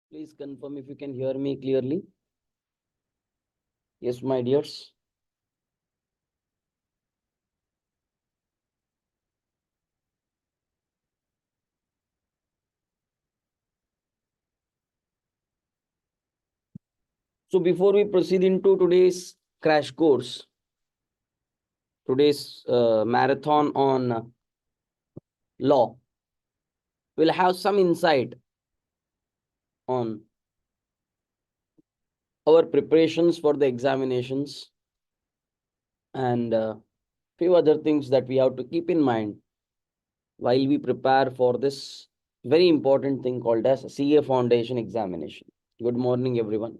Please confirm if you can hear me clearly. Yes, my dears. So before we proceed into today's crash course, today's marathon on law, we'll have some insight on our preparations for the examinations and few other things that we have to keep in mind while we prepare for this very important thing called as CA Foundation examination. Good morning, everyone.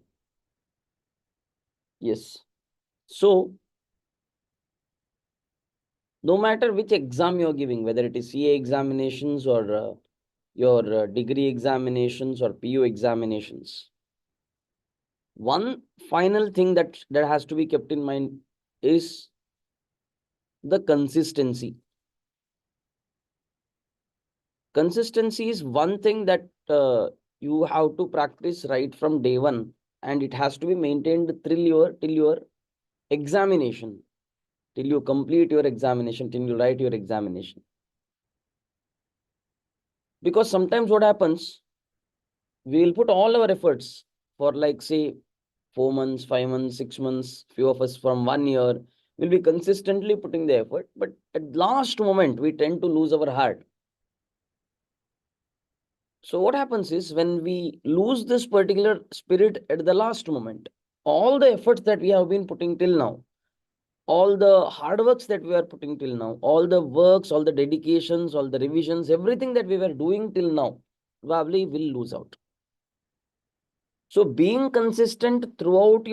Yes. So no matter which exam you're giving, whether it is CA examinations or your degree examinations or PU examinations, one final thing that has to be kept in mind is the consistency. Consistency is one thing that you have to practice right from day one, and it has to be maintained till your examination, till you complete your examination, till you write your examination. Because sometimes what happens, we will put all our efforts for, like, say, 4 months, 5 months, 6 months, few of us from 1 year will be consistently putting the effort, but at last moment we tend to lose our heart. So what happens is, when we lose this particular spirit at the last moment, all the efforts that we have been putting till now, all the hard works that we are putting till now, all the works, all the dedications, all the revisions, everything that we were doing till now, probably will lose out. So being consistent uh, throughout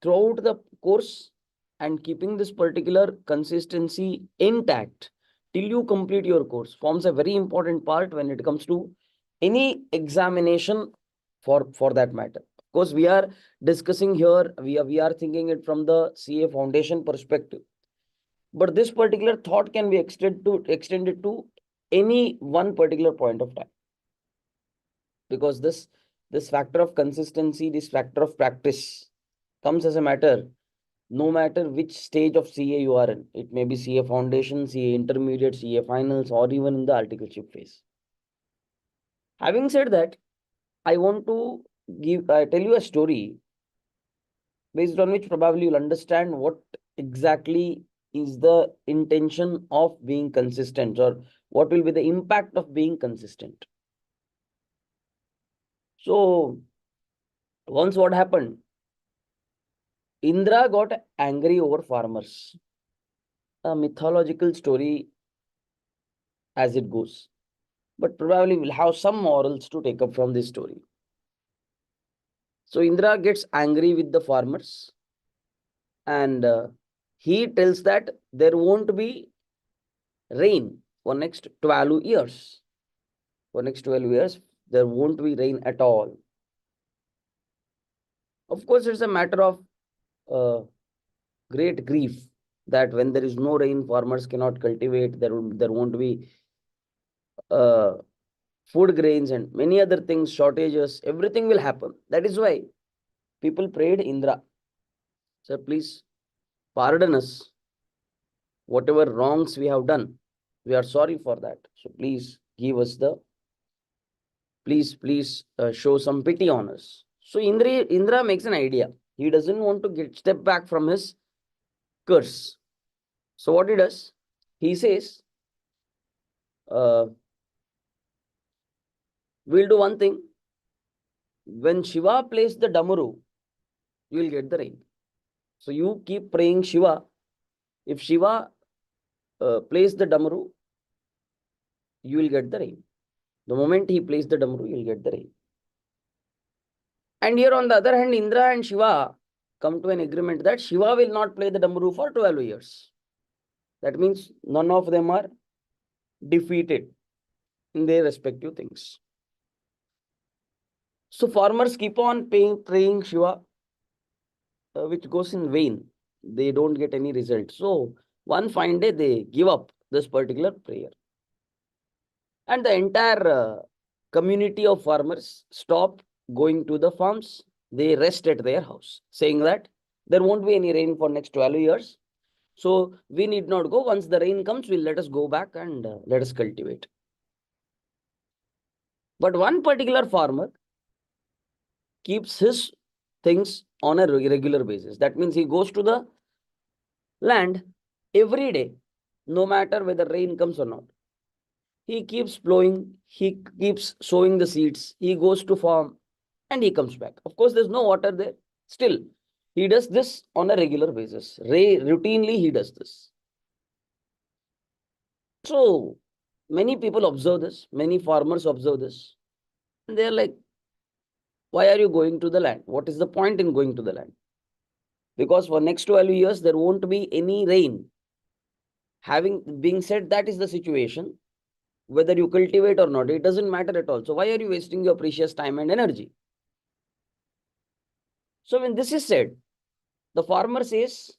the course and keeping this particular consistency intact till you complete your course forms a very important part when it comes to any examination for that matter. Of course, we are discussing here, we are thinking it from the CA foundation perspective, but this particular thought can be extended to any one particular point of time, because this factor of consistency, this factor of practice comes as a matter no matter which stage of CA you are in. It may be CA foundation, CA intermediate, CA finals, or even in the articleship phase. Having said that, I want to tell you a story based on which probably you'll understand what exactly is the intention of being consistent, or what will be the impact of being consistent. So once what happened, Indra got angry over farmers. A mythological story as it goes, but probably we'll have some morals to take up from this story. So Indra gets angry with the farmers, and he tells that there won't be rain for next 12 years. For next 12 years, there won't be rain at all. Of course, it's a matter of uh, great grief that when there is no rain, farmers cannot cultivate. There won't be uh, food grains and many other things, shortages. Everything will happen. That is why people prayed Indra, sir, please pardon us. Whatever wrongs we have done, we are sorry for that. So please give us the, please show some pity on us. So Indra makes an idea. He doesn't want to get step back from his curse. So what he does, he says, uh, we'll do one thing. When Shiva plays the Damuru, you will get the rain. So you keep praying Shiva. If Shiva plays the Damuru, you will get the rain. The moment he plays the Damru, you'll get the rain. And here on the other hand, Indra and Shiva come to an agreement that Shiva will not play the Damru for 12 years. That means none of them are defeated in their respective things. So farmers keep on praying Shiva, which goes in vain. They don't get any result. So one fine day, they give up this particular prayer. And the entire community of farmers stop going to the farms. They rest at their house, saying that there won't be any rain for next 12 years. So we need not go. Once the rain comes, we'll let us go back and let us cultivate. But one particular farmer keeps his things on a regular basis. That means he goes to the land every day, no matter whether rain comes or not. He keeps plowing, he keeps sowing the seeds, he goes to farm and he comes back. Of course, there's no water there. Still, he does this on a regular basis. Routinely, he does this. So, many people observe this, many farmers observe this. And they're like, why are you going to the land? What is the point in going to the land? Because for next 12 years, there won't be any rain. Having being said, that is the situation. Whether you cultivate or not, it doesn't matter at all. So why are you wasting your precious time and energy? So when this is said, the farmer says,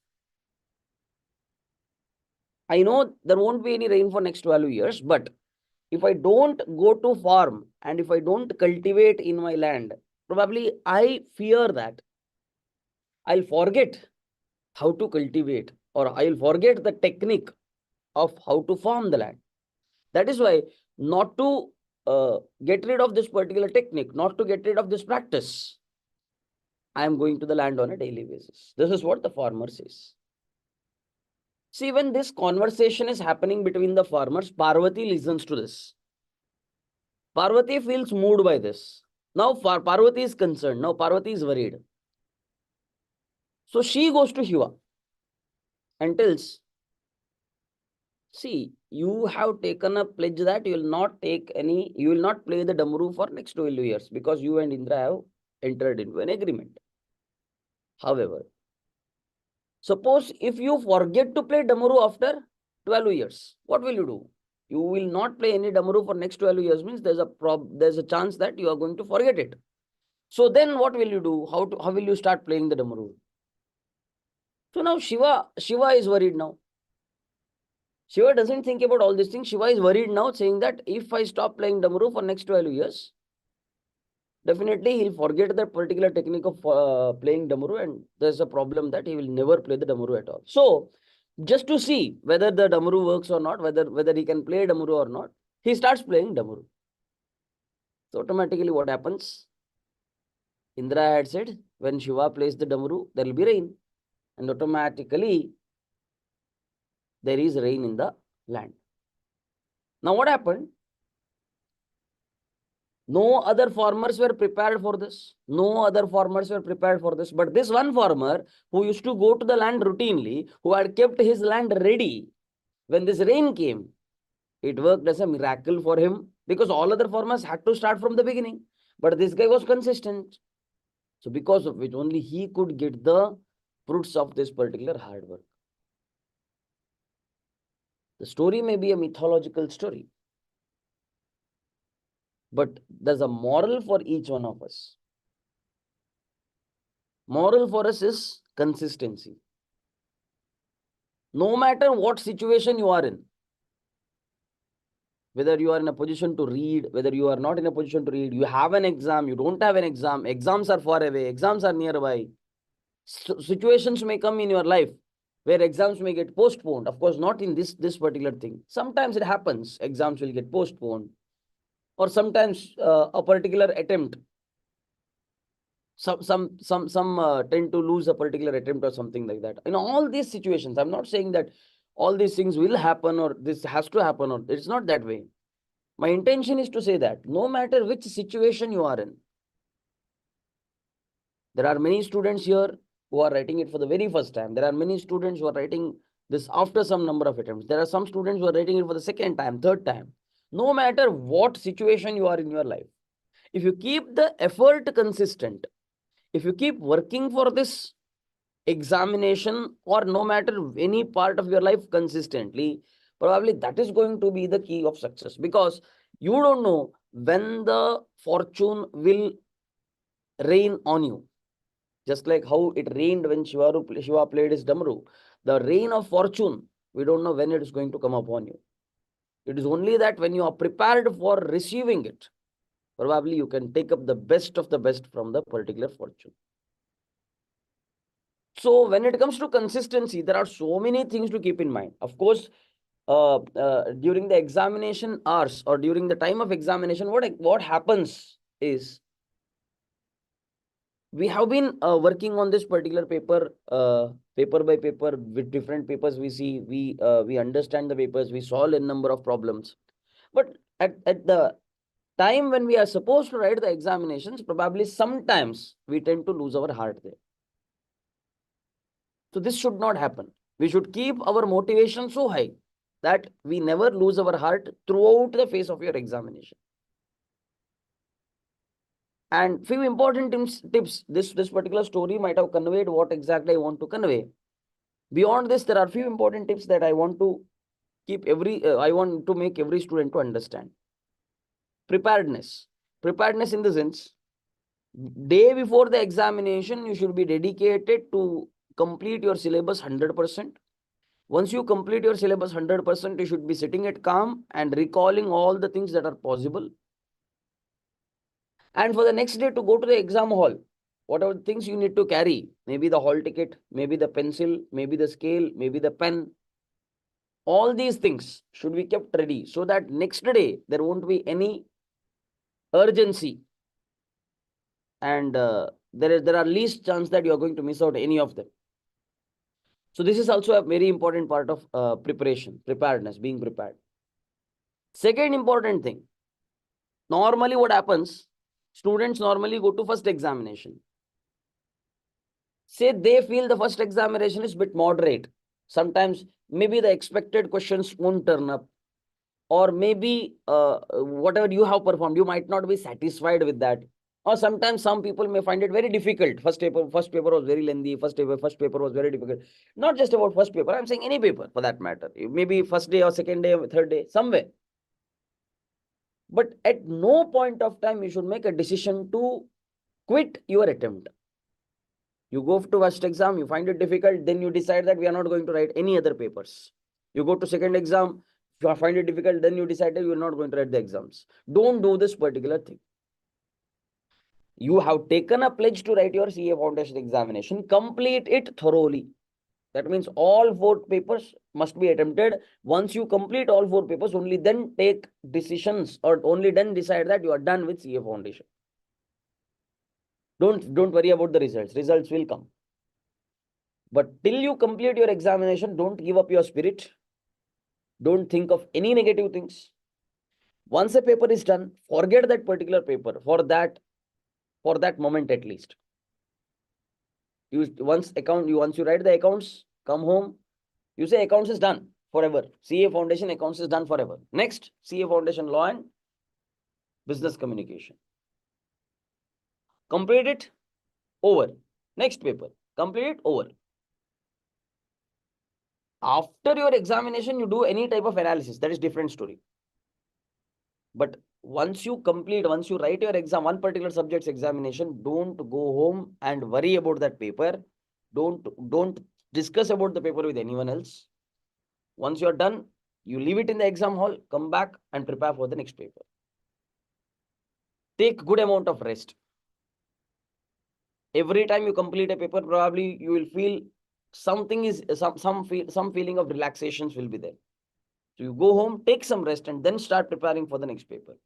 I know there won't be any rain for next 12 years, but if I don't go to farm and if I don't cultivate in my land, probably I fear that I'll forget how to cultivate or I'll forget the technique of how to farm the land. That is why not to get rid of this particular technique, not to get rid of this practice, I am going to the land on a daily basis. This is what the farmer says. See, when this conversation is happening between the farmers, Parvati listens to this. Parvati feels moved by this. Now Parvati is concerned. Now Parvati is worried. So she goes to Shiva and tells, see, you have taken a pledge that you will not play the Damru for next 12 years because you and Indra have entered into an agreement. However, suppose if you forget to play Damru after 12 years, what will you do? You will not play any Damru for next 12 years means there's a chance that you are going to forget it. So then what will you do? How will you start playing the Damru? So now Shiva is worried now. Shiva doesn't think about all these things. Shiva is worried now, saying that if I stop playing Damru for next 12 years, definitely he'll forget that particular technique of playing Damru, and there's a problem that he will never play the Damru at all. So, just to see whether the Damru works or not, whether he can play Damru or not, he starts playing Damru. So, automatically what happens? Indra had said, when Shiva plays the Damru, there will be rain. And automatically, there is rain in the land. Now, what happened? No other farmers were prepared for this. No other farmers were prepared for this. But this one farmer who used to go to the land routinely, who had kept his land ready, when this rain came, it worked as a miracle for him because all other farmers had to start from the beginning. But this guy was consistent. So because of which only he could get the fruits of this particular hard work. The story may be a mythological story, but there's a moral for each one of us. Moral for us is consistency. No matter what situation you are in, whether you are in a position to read, whether you are not in a position to read, you have an exam, you don't have an exam, exams are far away, exams are nearby. Situations may come in your life where exams may get postponed. Of course, not in this particular thing. Sometimes it happens, exams will get postponed. Or sometimes a particular attempt, some tend to lose a particular attempt or something like that. In all these situations, I'm not saying that all these things will happen or this has to happen, or it's not that way. My intention is to say that no matter which situation you are in, there are many students here who are writing it for the very first time. There are many students who are writing this after some number of attempts. There are some students who are writing it for the second time, third time. No matter what situation you are in your life, if you keep the effort consistent, if you keep working for this examination or no matter any part of your life consistently, probably that is going to be the key of success, because you don't know when the fortune will rain on you. Just like how it rained when Shiva played his Damru. The rain of fortune, we don't know when it is going to come upon you. It is only that when you are prepared for receiving it, probably you can take up the best of the best from the particular fortune. So when it comes to consistency, there are so many things to keep in mind. Of course, during the examination hours or during the time of examination, what happens is we have been working on this particular paper, paper by paper, with different papers. We see, we understand the papers, we solve a number of problems. But at the time when we are supposed to write the examinations, probably sometimes we tend to lose our heart there. So this should not happen. We should keep our motivation so high that we never lose our heart throughout the phase of your examination. And few important tips. This particular story might have conveyed what exactly I want to convey. Beyond this, there are few important tips that I want to keep I want to make every student to understand. Preparedness. Preparedness in the sense, day before the examination, you should be dedicated to complete your syllabus 100%. Once you complete your syllabus 100%, you should be sitting at calm and recalling all the things that are possible. And for the next day to go to the exam hall, whatever things you need to carry, maybe the hall ticket, maybe the pencil, maybe the scale, maybe the pen, all these things should be kept ready so that next day there won't be any urgency, and there are least chance that you are going to miss out any of them. So this is also a very important part of preparedness, being prepared. Second important thing, normally what happens, students normally go to first examination. Say they feel the first examination is a bit moderate. Sometimes maybe the expected questions won't turn up, or maybe whatever you have performed, you might not be satisfied with that. Or sometimes some people may find it very difficult. First paper was very lengthy. First paper was very difficult. Not just about first paper. I'm saying any paper for that matter. Maybe first day or second day or third day, somewhere. But at no point of time you should make a decision to quit your attempt. You go to first exam, you find it difficult, then you decide that we are not going to write any other papers. You go to second exam, if you find it difficult, then you decide that you are not going to write the exams. Don't do this particular thing. You have taken a pledge to write your CA foundation examination, complete it thoroughly. That means all 4 papers must be attempted. Once you complete all 4 papers, only then take decisions, or only then decide that you are done with CA foundation. Don't worry about the results. Results will come. But till you complete your examination, don't give up your spirit. Don't think of any negative things. Once a paper is done, forget that particular paper for that moment at least. Once you write the accounts, come home, you say accounts is done forever. CA foundation accounts is done forever. Next, CA foundation law and business communication. Complete it, over. Next paper, complete it, over. After your examination, you do any type of analysis. That is different story. But once you write your exam, one particular subject's examination, don't go home and worry about that paper. Don't discuss about the paper with anyone else. Once you're done, you leave it in the exam hall, come back and prepare for the next paper. Take good amount of rest. Every time you complete a paper, probably you will feel something is some feeling of relaxations will be there. So you go home, take some rest, and then start preparing for the next paper.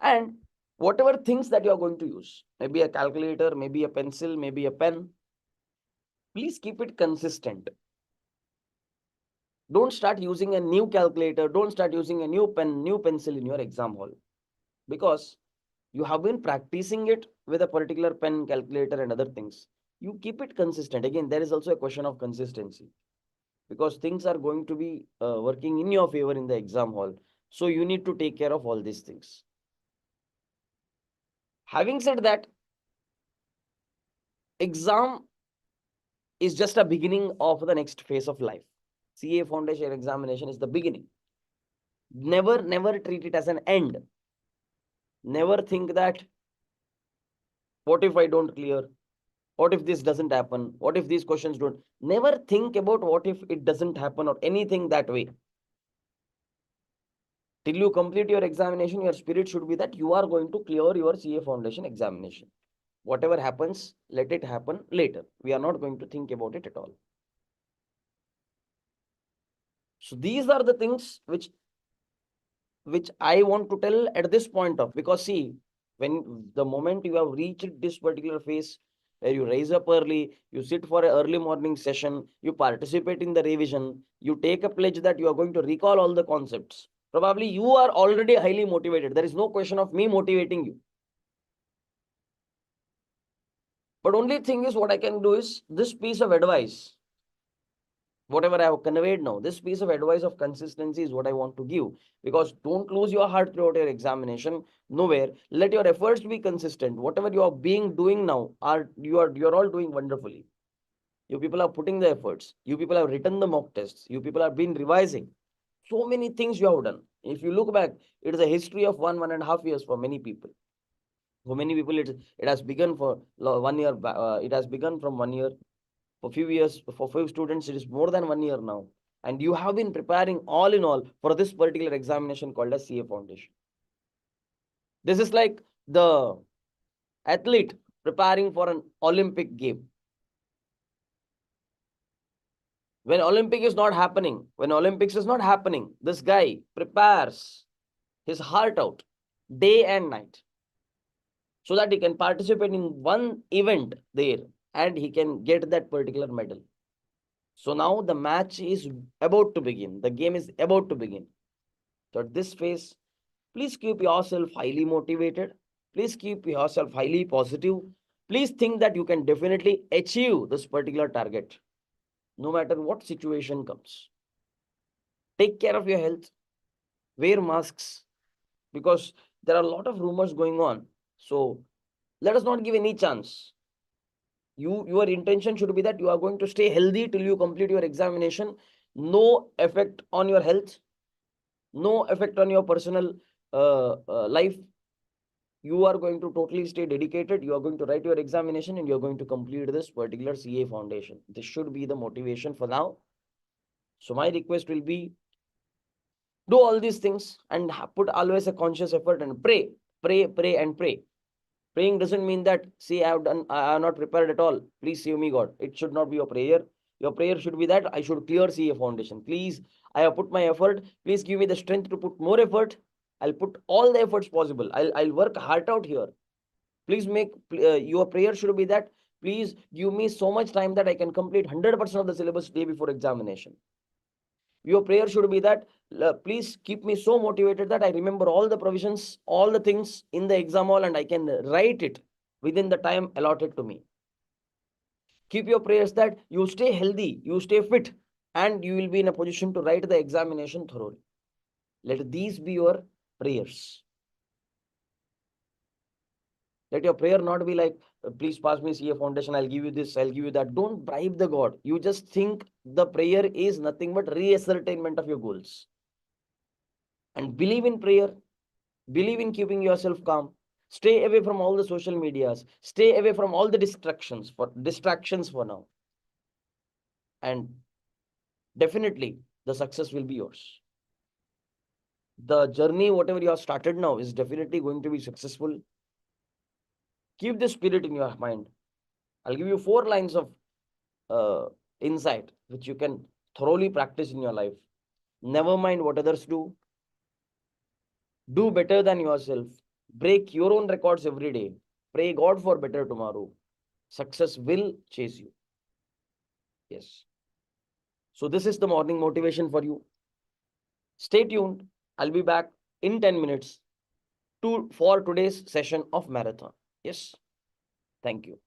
And whatever things that you are going to use, maybe a calculator, maybe a pencil, maybe a pen, please keep it consistent. Don't start using a new calculator. Don't start using a new pen, new pencil in your exam hall, because you have been practicing it with a particular pen, calculator, and other things. You keep it consistent. Again, there is also a question of consistency, because things are going to be working in your favor in the exam hall. So you need to take care of all these things. Having said that, exam is just a beginning of the next phase of life. CA foundation examination is the beginning. Never treat it as an end. Never think that, what if I don't clear? What if this doesn't happen? What if these questions don't? Never think about what if it doesn't happen or anything that way. Till you complete your examination, your spirit should be that you are going to clear your CA foundation examination. Whatever happens, let it happen later. We are not going to think about it at all. So these are the things which I want to tell at this point of, because see, when the moment you have reached this particular phase where you rise up early, you sit for an early morning session, you participate in the revision, you take a pledge that you are going to recall all the concepts. Probably you are already highly motivated. There is no question of me motivating you. But only thing is, what I can do is this piece of advice, whatever I have conveyed now, this piece of advice of consistency is what I want to give. Because don't lose your heart throughout your examination. Nowhere. Let your efforts be consistent. Whatever you are doing now, you're all doing wonderfully. You people are putting the efforts. You people have written the mock tests. You people have been revising. So many things you have done. If you look back, it is a history of 1.5 years for many people. For many people, it has begun for 1 year. It has begun from 1 year. For few years, for few students, it is more than 1 year now. And you have been preparing all in all for this particular examination called as CA Foundation. This is like the athlete preparing for an Olympic game. When Olympic is not happening, when Olympics is not happening, this guy prepares his heart out day and night so that he can participate in one event there and he can get that particular medal. So now the match is about to begin. The game is about to begin. So at this phase, please keep yourself highly motivated. Please keep yourself highly positive. Please think that you can definitely achieve this particular target, no matter what situation comes. Take care of your health. Wear masks, because there are a lot of rumors going on. So let us not give any chance. Your intention should be that you are going to stay healthy till you complete your examination. No effect on your health, no effect on your personal life. You are going to totally stay dedicated. You are going to write your examination and you are going to complete this particular CA foundation. This should be the motivation for now. So my request will be, do all these things and put always a conscious effort and pray, pray and pray. Praying doesn't mean that, see, I have not prepared at all, please save me God. It should not be your prayer. Your prayer should be that I should clear CA foundation. Please, I have put my effort. Please give me the strength to put more effort. I'll put all the efforts possible. I'll work hard out here. Please make your prayer should be that, please give me so much time that I can complete 100% of the syllabus day before examination. Your prayer should be that, please keep me so motivated that I remember all the provisions, all the things in the exam hall, and I can write it within the time allotted to me. Keep your prayers that you stay healthy, you stay fit, and you will be in a position to write the examination thoroughly. Let these be your prayers. Let your prayer not be like, please pass me CA foundation, I'll give you this, I'll give you that. Don't bribe the God. You just think the prayer is nothing but reascertainment of your goals. And believe in prayer, believe in keeping yourself calm. Stay away from all the social medias. Stay away from all the distractions for now. And definitely the success will be yours. The journey, whatever you have started now, is definitely going to be successful. Keep this spirit in your mind. I'll give you 4 lines of insight which you can thoroughly practice in your life. Never mind what others do. Do better than yourself. Break your own records every day. Pray God for better tomorrow. Success will chase you. Yes. So this is the morning motivation for you. Stay tuned. I'll be back in 10 minutes for today's session of marathon. Yes. Thank you.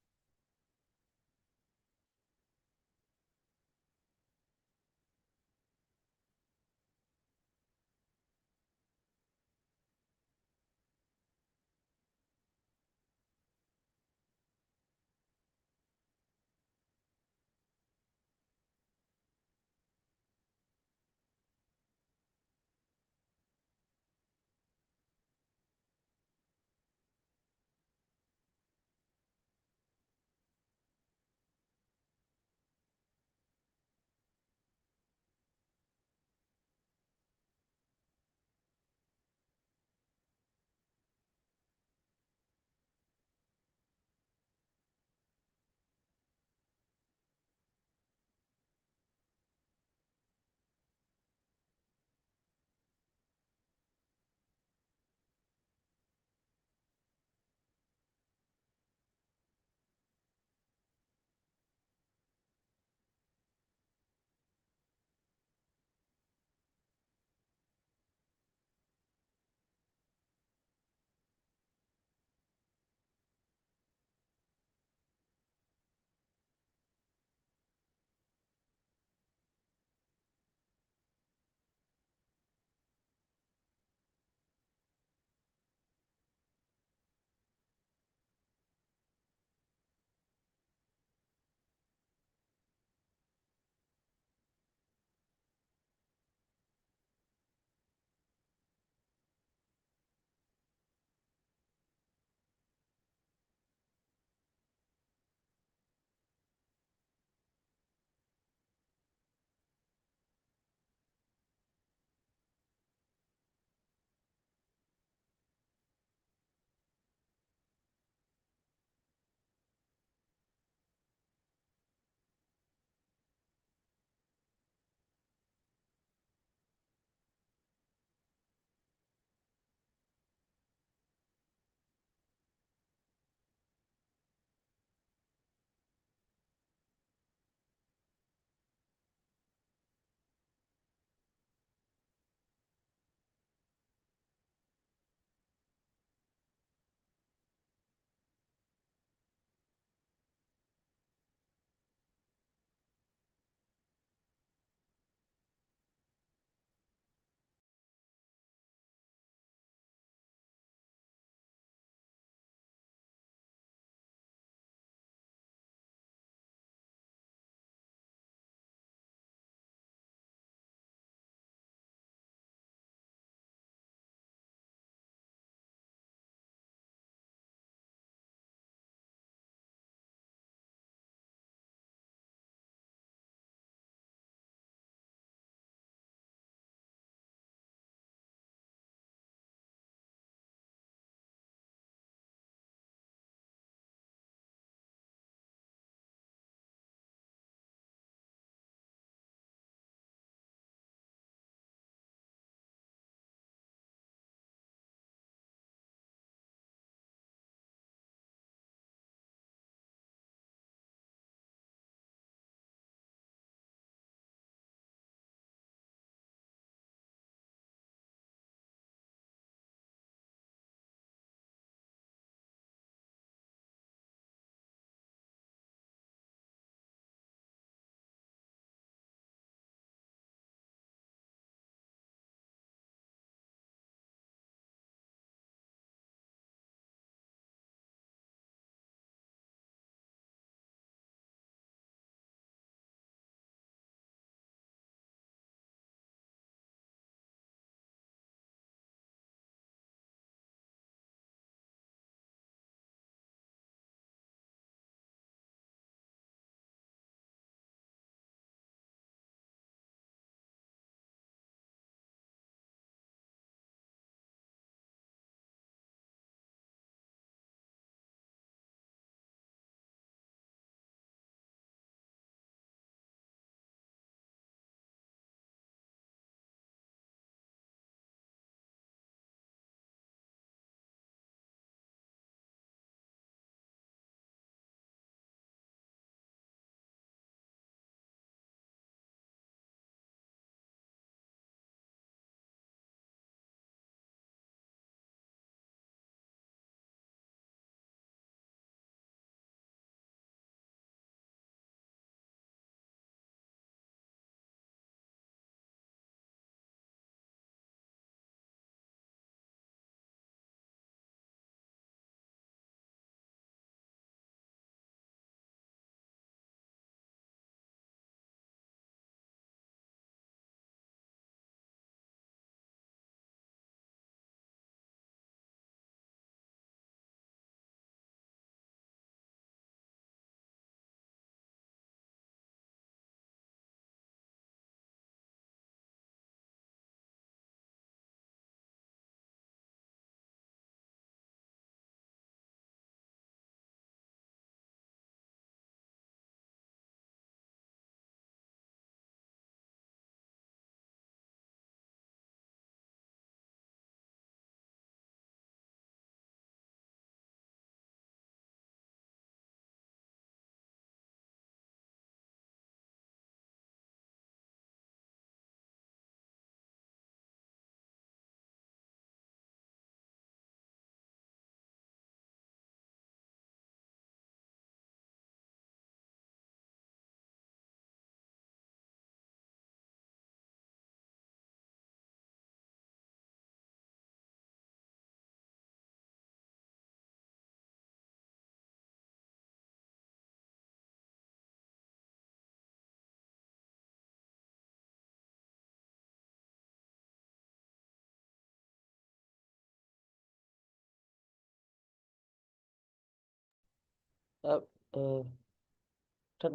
Start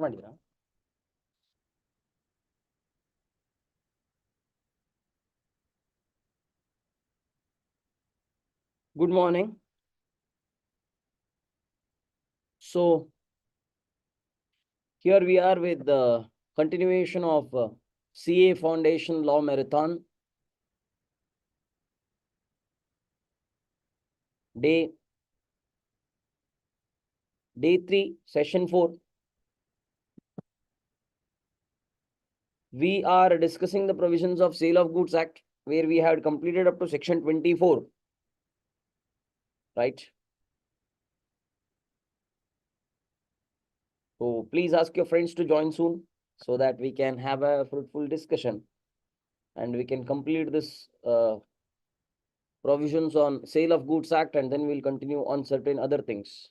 ಮಾಡಿದ್ರಾ? Good morning. So here we are with the continuation of CA Foundation Law Marathon. Day 3, session 4. We are discussing the provisions of Sale of Goods Act, where we had completed up to section 24. Right? So please ask your friends to join soon so that we can have a fruitful discussion and we can complete this provisions on Sale of Goods Act, and then we'll continue on certain other things.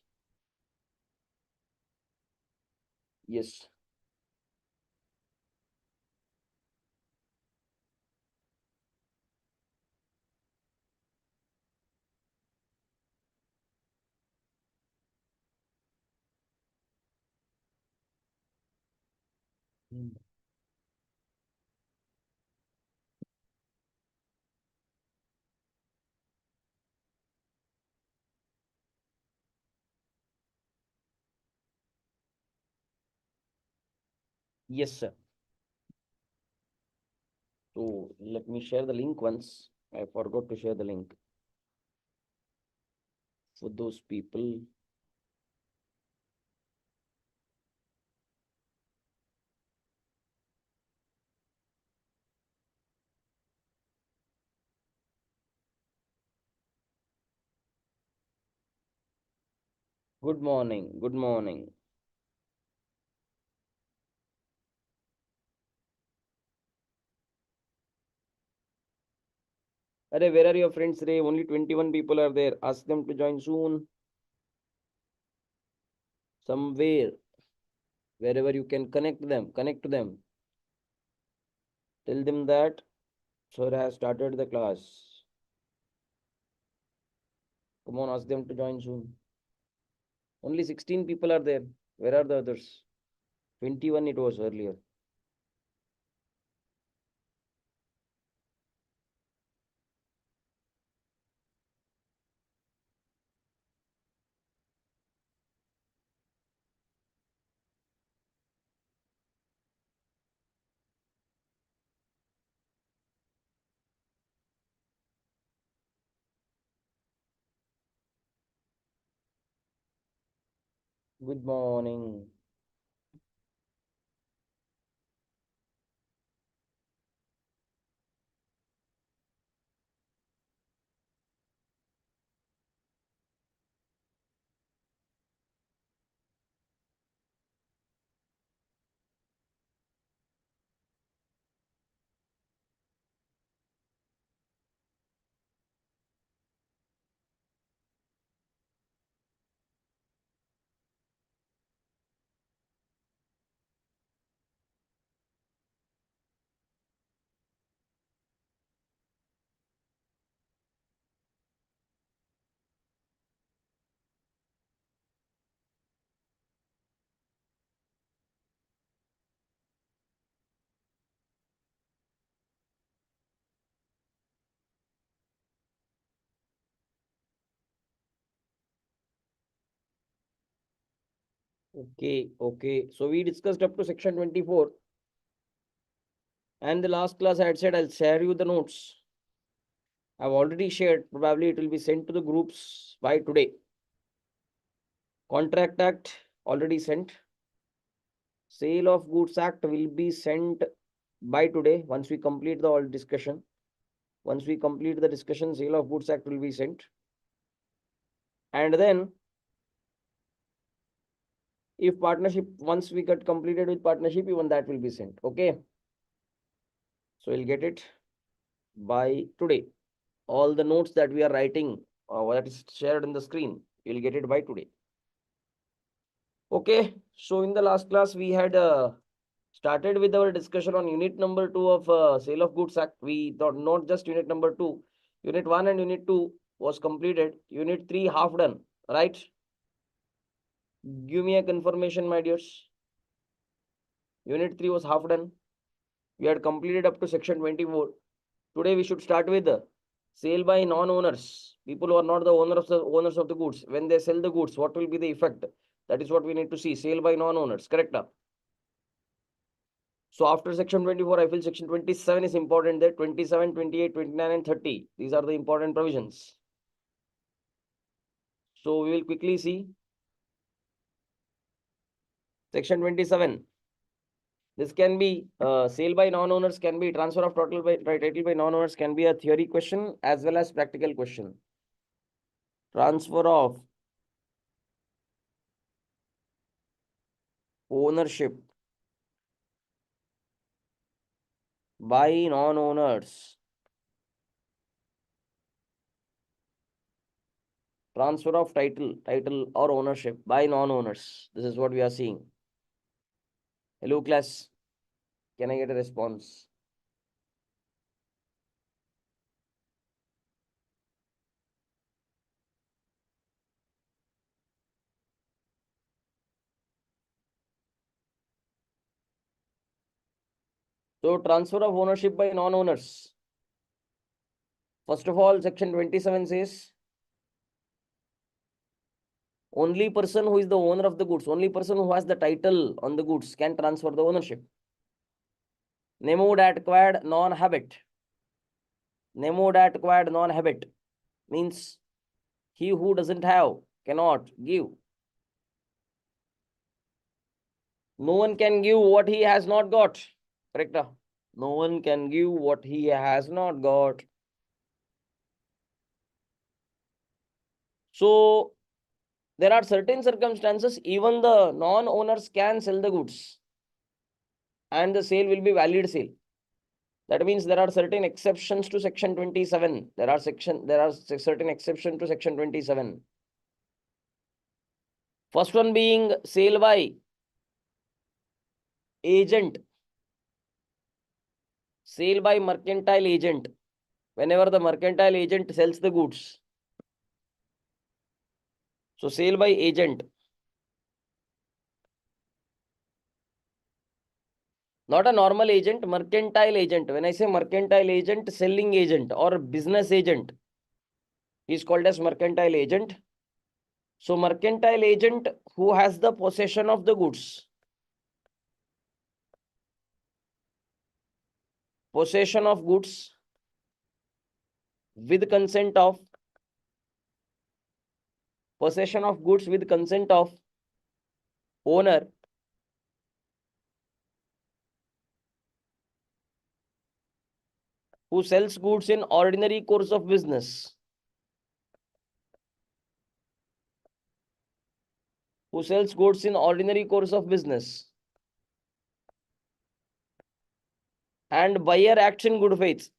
Yes. Yes, sir. So let me share the link once. I forgot to share the link for those people. Good morning. Good morning. Arey, where are your friends today? Only 21 people are there. Ask them to join soon. Somewhere, wherever you can connect them, connect to them. Tell them that sir has started the class. Come on, ask them to join soon. Only 16 people are there. Where are the others? 21 it was earlier. Good morning. Okay, okay. So we discussed up to section 24. And the last class I had said I'll share you the notes. I've already shared. Probably it will be sent to the groups by today. Contract Act already sent. Sale of Goods Act will be sent by today once we complete the all discussion. Once we complete the discussion, Sale of Goods Act will be sent. And then if partnership, once we get completed with partnership, even that will be sent. Okay. So we'll get it by today. All the notes that we are writing, that is shared in the screen, you'll get it by today. Okay. So in the last class, we had started with our discussion on unit number 2 of Sale of Goods Act. We thought not just unit number 2, unit 1 and unit 2 was completed. Unit 3 half done, right? Give me a confirmation, my dears. Unit 3 was half done. We had completed up to section 24. Today we should start with sale by non-owners. People who are not the owners of the goods. When they sell the goods, what will be the effect? That is what we need to see. Sale by non-owners. Correct? So after section 24, I feel section 27 is important there. 27, 28, 29, and 30. These are the important provisions. So we will quickly see. Section 27. This can be sale by non-owners, can be transfer of title by non-owners, can be a theory question as well as practical question. Transfer of ownership by non-owners. Transfer of title or ownership by non-owners. This is what we are seeing. Hello class. Can I get a response? So transfer of ownership by non-owners. First of all, section 27 says only person who is the owner of the goods, only person who has the title on the goods can transfer the ownership. Nemo dat quad non-habit. Nemo dat quad non-habit means he who doesn't have cannot give. No one can give what he has not got. Correct? No one can give what he has not got. So there are certain circumstances, even the non-owners can sell the goods and the sale will be valid sale. That means there are certain exceptions to section 27. There are certain exceptions to section 27. First one being sale by agent. Sale by mercantile agent. Whenever the mercantile agent sells the goods. So sale by agent. Not a normal agent, mercantile agent. When I say mercantile agent, selling agent or business agent is called as mercantile agent. So mercantile agent who has the possession of the goods. Possession of goods with consent of owner who sells goods in ordinary course of business. Who sells goods in ordinary course of business. And buyer acts in good faith.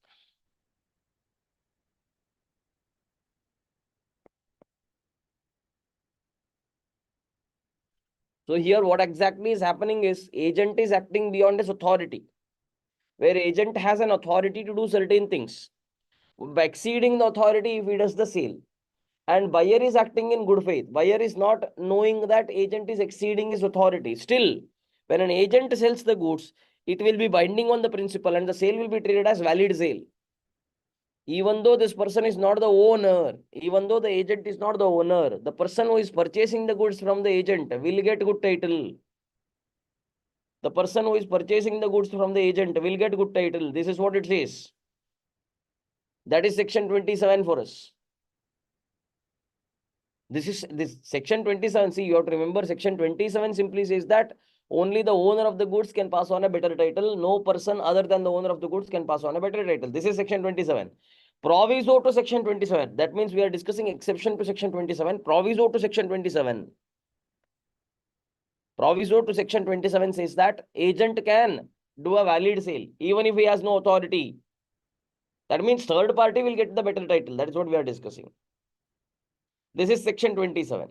So here what exactly is happening is agent is acting beyond his authority. Where agent has an authority to do certain things. By exceeding the authority if he does the sale. And buyer is acting in good faith. Buyer is not knowing that agent is exceeding his authority. Still, when an agent sells the goods, it will be binding on the principal and the sale will be treated as valid sale. Even though this person is not the owner, even though the agent is not the owner, the person who is purchasing the goods from the agent will get good title. The person who is purchasing the goods from the agent will get good title. This is what it says. That is section 27 for us. This section 27. See, you have to remember section 27 simply says that only the owner of the goods can pass on a better title. No person other than the owner of the goods can pass on a better title. This is section 27. Proviso to section 27. That means we are discussing exception to section 27. Proviso to section 27. Proviso to section 27 says that agent can do a valid sale even if he has no authority. That means third party will get the better title. That is what we are discussing. This is section 27.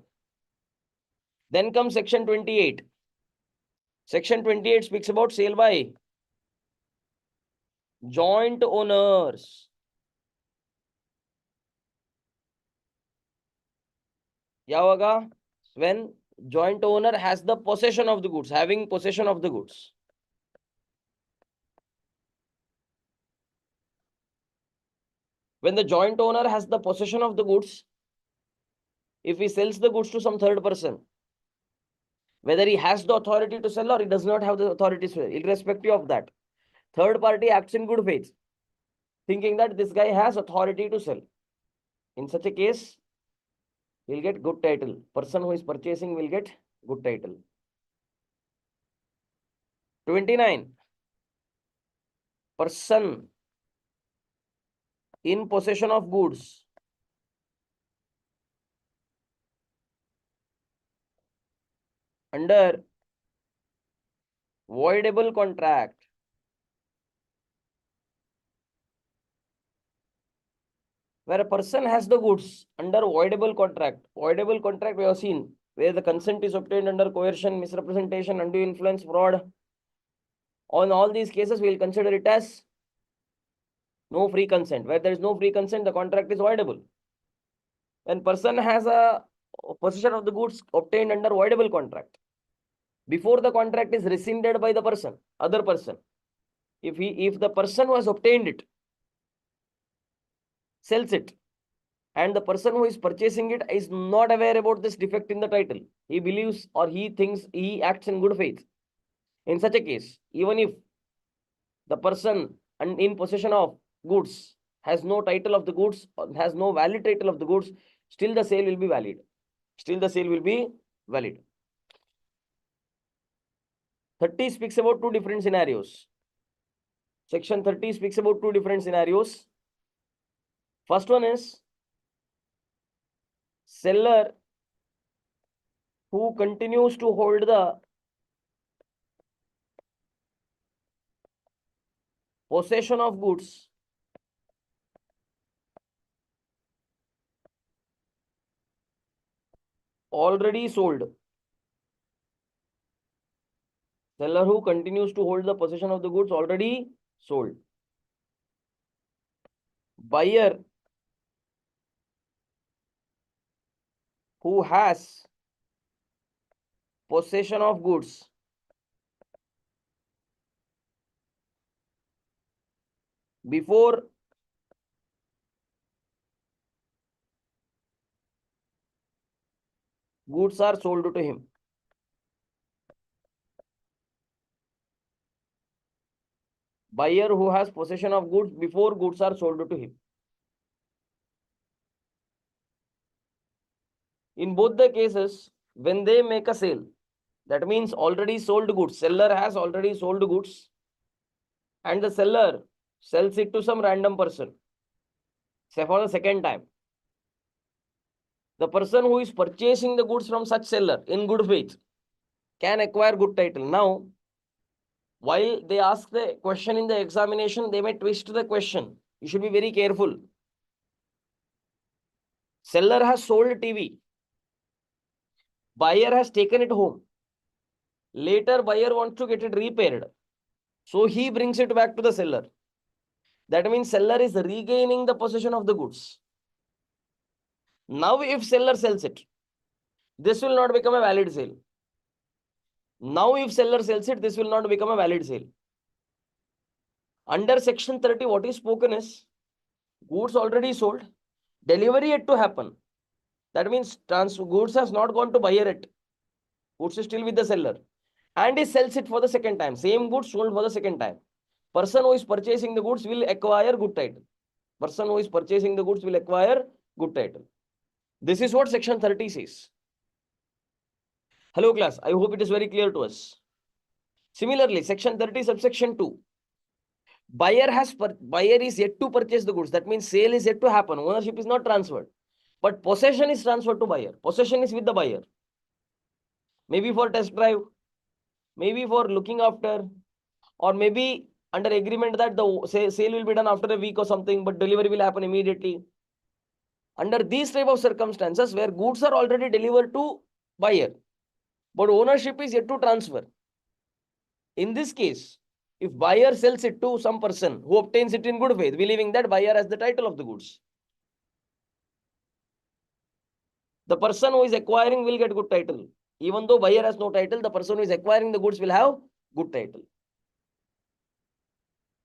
Then comes section 28. Section 28 speaks about sale by joint owners. क्या होगा? When joint owner has the possession of the goods, having possession of the goods. When the joint owner has the possession of the goods, if he sells the goods to some third person, whether he has the authority to sell or he does not have the authority to sell, irrespective of that, third party acts in good faith, thinking that this guy has authority to sell. In such a case, he'll get good title. Person who is purchasing will get good title. 29. Person in possession of goods under voidable contract where a person has the goods under voidable contract. Voidable contract we have seen where the consent is obtained under coercion, misrepresentation, undue influence, fraud. On all these cases, we will consider it as no free consent. Where there is no free consent, the contract is voidable. When person has a possession of the goods obtained under voidable contract, before the contract is rescinded by the person, other person, if the person who has obtained it sells it, and the person who is purchasing it is not aware about this defect in the title, he believes or he thinks he acts in good faith. In such a case, even if the person in possession of goods has no title of the goods, has no valid title of the goods, still the sale will be valid. Still the sale will be valid. 30 speaks about two different scenarios. Section 30 speaks about two different scenarios. First one is seller who continues to hold the possession of goods already sold. Seller who continues to hold the possession of the goods already sold. Buyer who has possession of goods before goods are sold to him. Buyer who has possession of goods before goods are sold to him. In both the cases, when they make a sale, that means already sold goods, seller has already sold goods, and the seller sells it to some random person, say for the second time. The person who is purchasing the goods from such seller in good faith can acquire good title. Now, while they ask the question in the examination, they may twist the question. You should be very careful. Seller has sold TV. Buyer has taken it home. Later, buyer wants to get it repaired. So he brings it back to the seller. That means seller is regaining the possession of the goods. Now, if seller sells it, this will not become a valid sale. Now, if seller sells it, this will not become a valid sale. Under section 30, what is spoken is goods already sold, delivery yet to happen. That means goods has not gone to buyer yet. Goods is still with the seller. And he sells it for the second time. Same goods sold for the second time. Person who is purchasing the goods will acquire good title. Person who is purchasing the goods will acquire good title. This is what section 30 says. Hello class, I hope it is very clear to us. Similarly, section 30 subsection 2. Buyer is yet to purchase the goods. That means sale is yet to happen. Ownership is not transferred. But possession is transferred to buyer. Possession is with the buyer. Maybe for test drive, maybe for looking after, or maybe under agreement that the sale will be done after a week or something, but delivery will happen immediately. Under these type of circumstances where goods are already delivered to buyer, but ownership is yet to transfer. In this case, if buyer sells it to some person who obtains it in good faith, believing that buyer has the title of the goods, the person who is acquiring will get good title. Even though buyer has no title, the person who is acquiring the goods will have good title.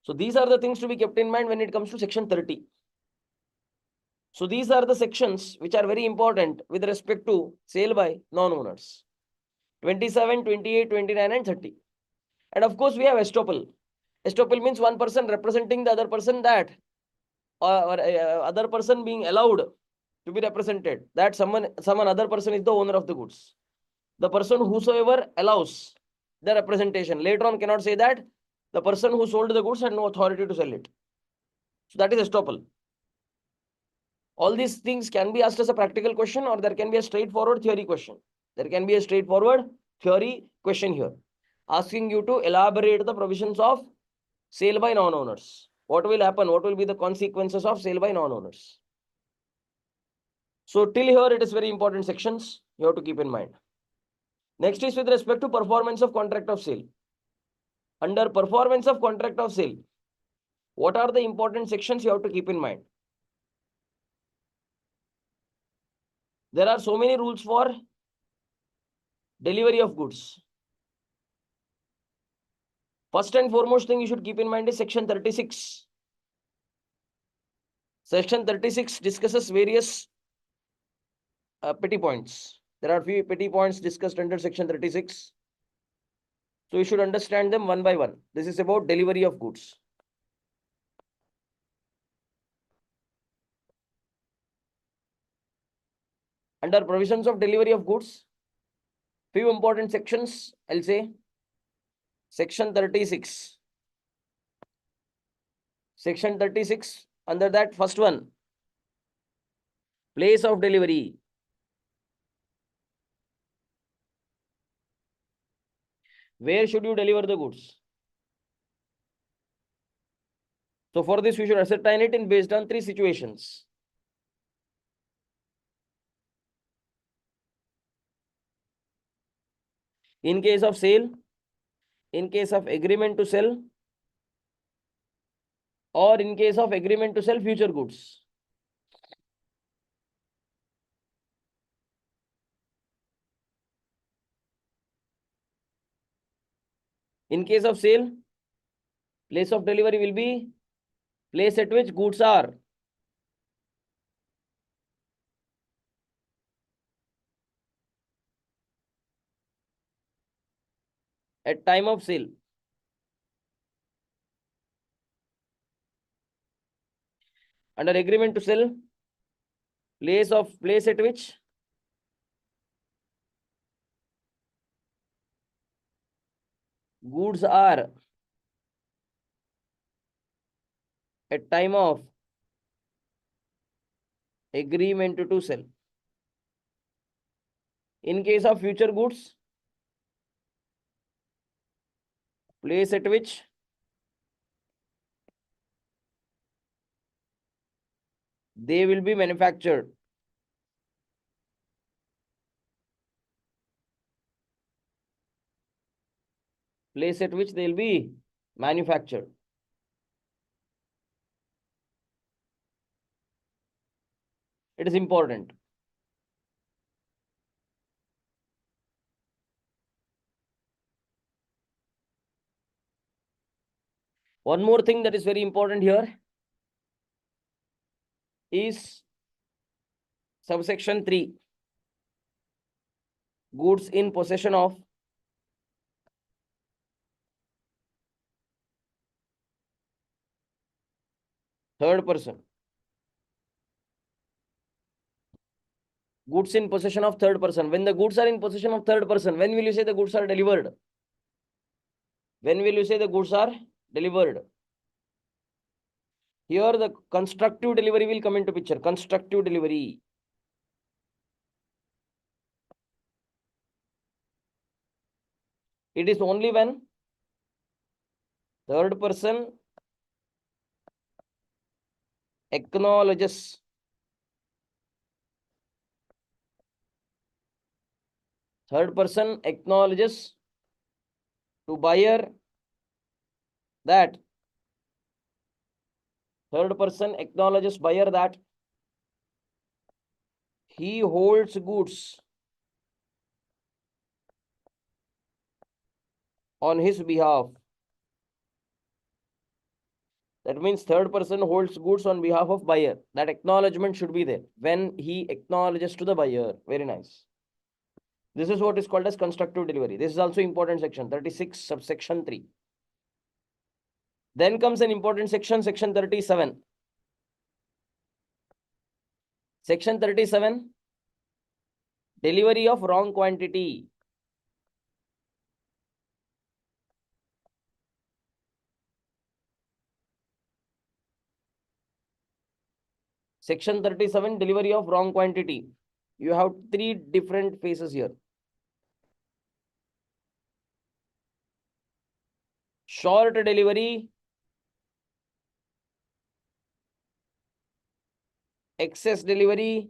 So these are the things to be kept in mind when it comes to section 30. So these are the sections which are very important with respect to sale by non-owners. 27, 28, 29 and 30. And of course, we have estoppel. Estoppel means one person representing the other person that or other person being allowed to be represented, that some other person is the owner of the goods. The person whosoever allows the representation later on cannot say that the person who sold the goods had no authority to sell it. So that is estoppel. All these things can be asked as a practical question, or there can be a straightforward theory question. There can be a straightforward theory question here, asking you to elaborate the provisions of sale by non-owners. What will happen? What will be the consequences of sale by non-owners? So till here, it is very important sections you have to keep in mind. Next is with respect to performance of contract of sale. Under performance of contract of sale, what are the important sections you have to keep in mind? There are so many rules for delivery of goods. First and foremost thing you should keep in mind is section 36. Section 36 discusses various petty points. There are few petty points discussed under section 36. So you should understand them one by one. This is about delivery of goods. Under provisions of delivery of goods, few important sections, I'll say. Section 36. Section 36, under that first one, place of delivery. Where should you deliver the goods? So for this, we should ascertain it in based on three situations. In case of sale, in case of agreement to sell, or in case of agreement to sell future goods. In case of sale, place of delivery will be place at which goods are. At time of sale. Under agreement to sell, place at which goods are at time of agreement to sell. In case of future goods, place at which they will be manufactured. Place at which they will be manufactured. It is important. One more thing that is very important here is subsection 3. Goods in possession of third person. Goods in possession of third person. When the goods are in possession of third person, when will you say the goods are delivered? When will you say the goods are delivered? Here the constructive delivery will come into picture. Constructive delivery. It is only when third person acknowledges to buyer that he holds goods on his behalf. That means third person holds goods on behalf of buyer. That acknowledgement should be there when he acknowledges to the buyer. Very nice. This is what is called as constructive delivery. This is also important section 36 subsection 3. Then comes an important section, section 37. Section 37, delivery of wrong quantity. Section 37, delivery of wrong quantity. You have three different phases here. Short delivery, excess delivery,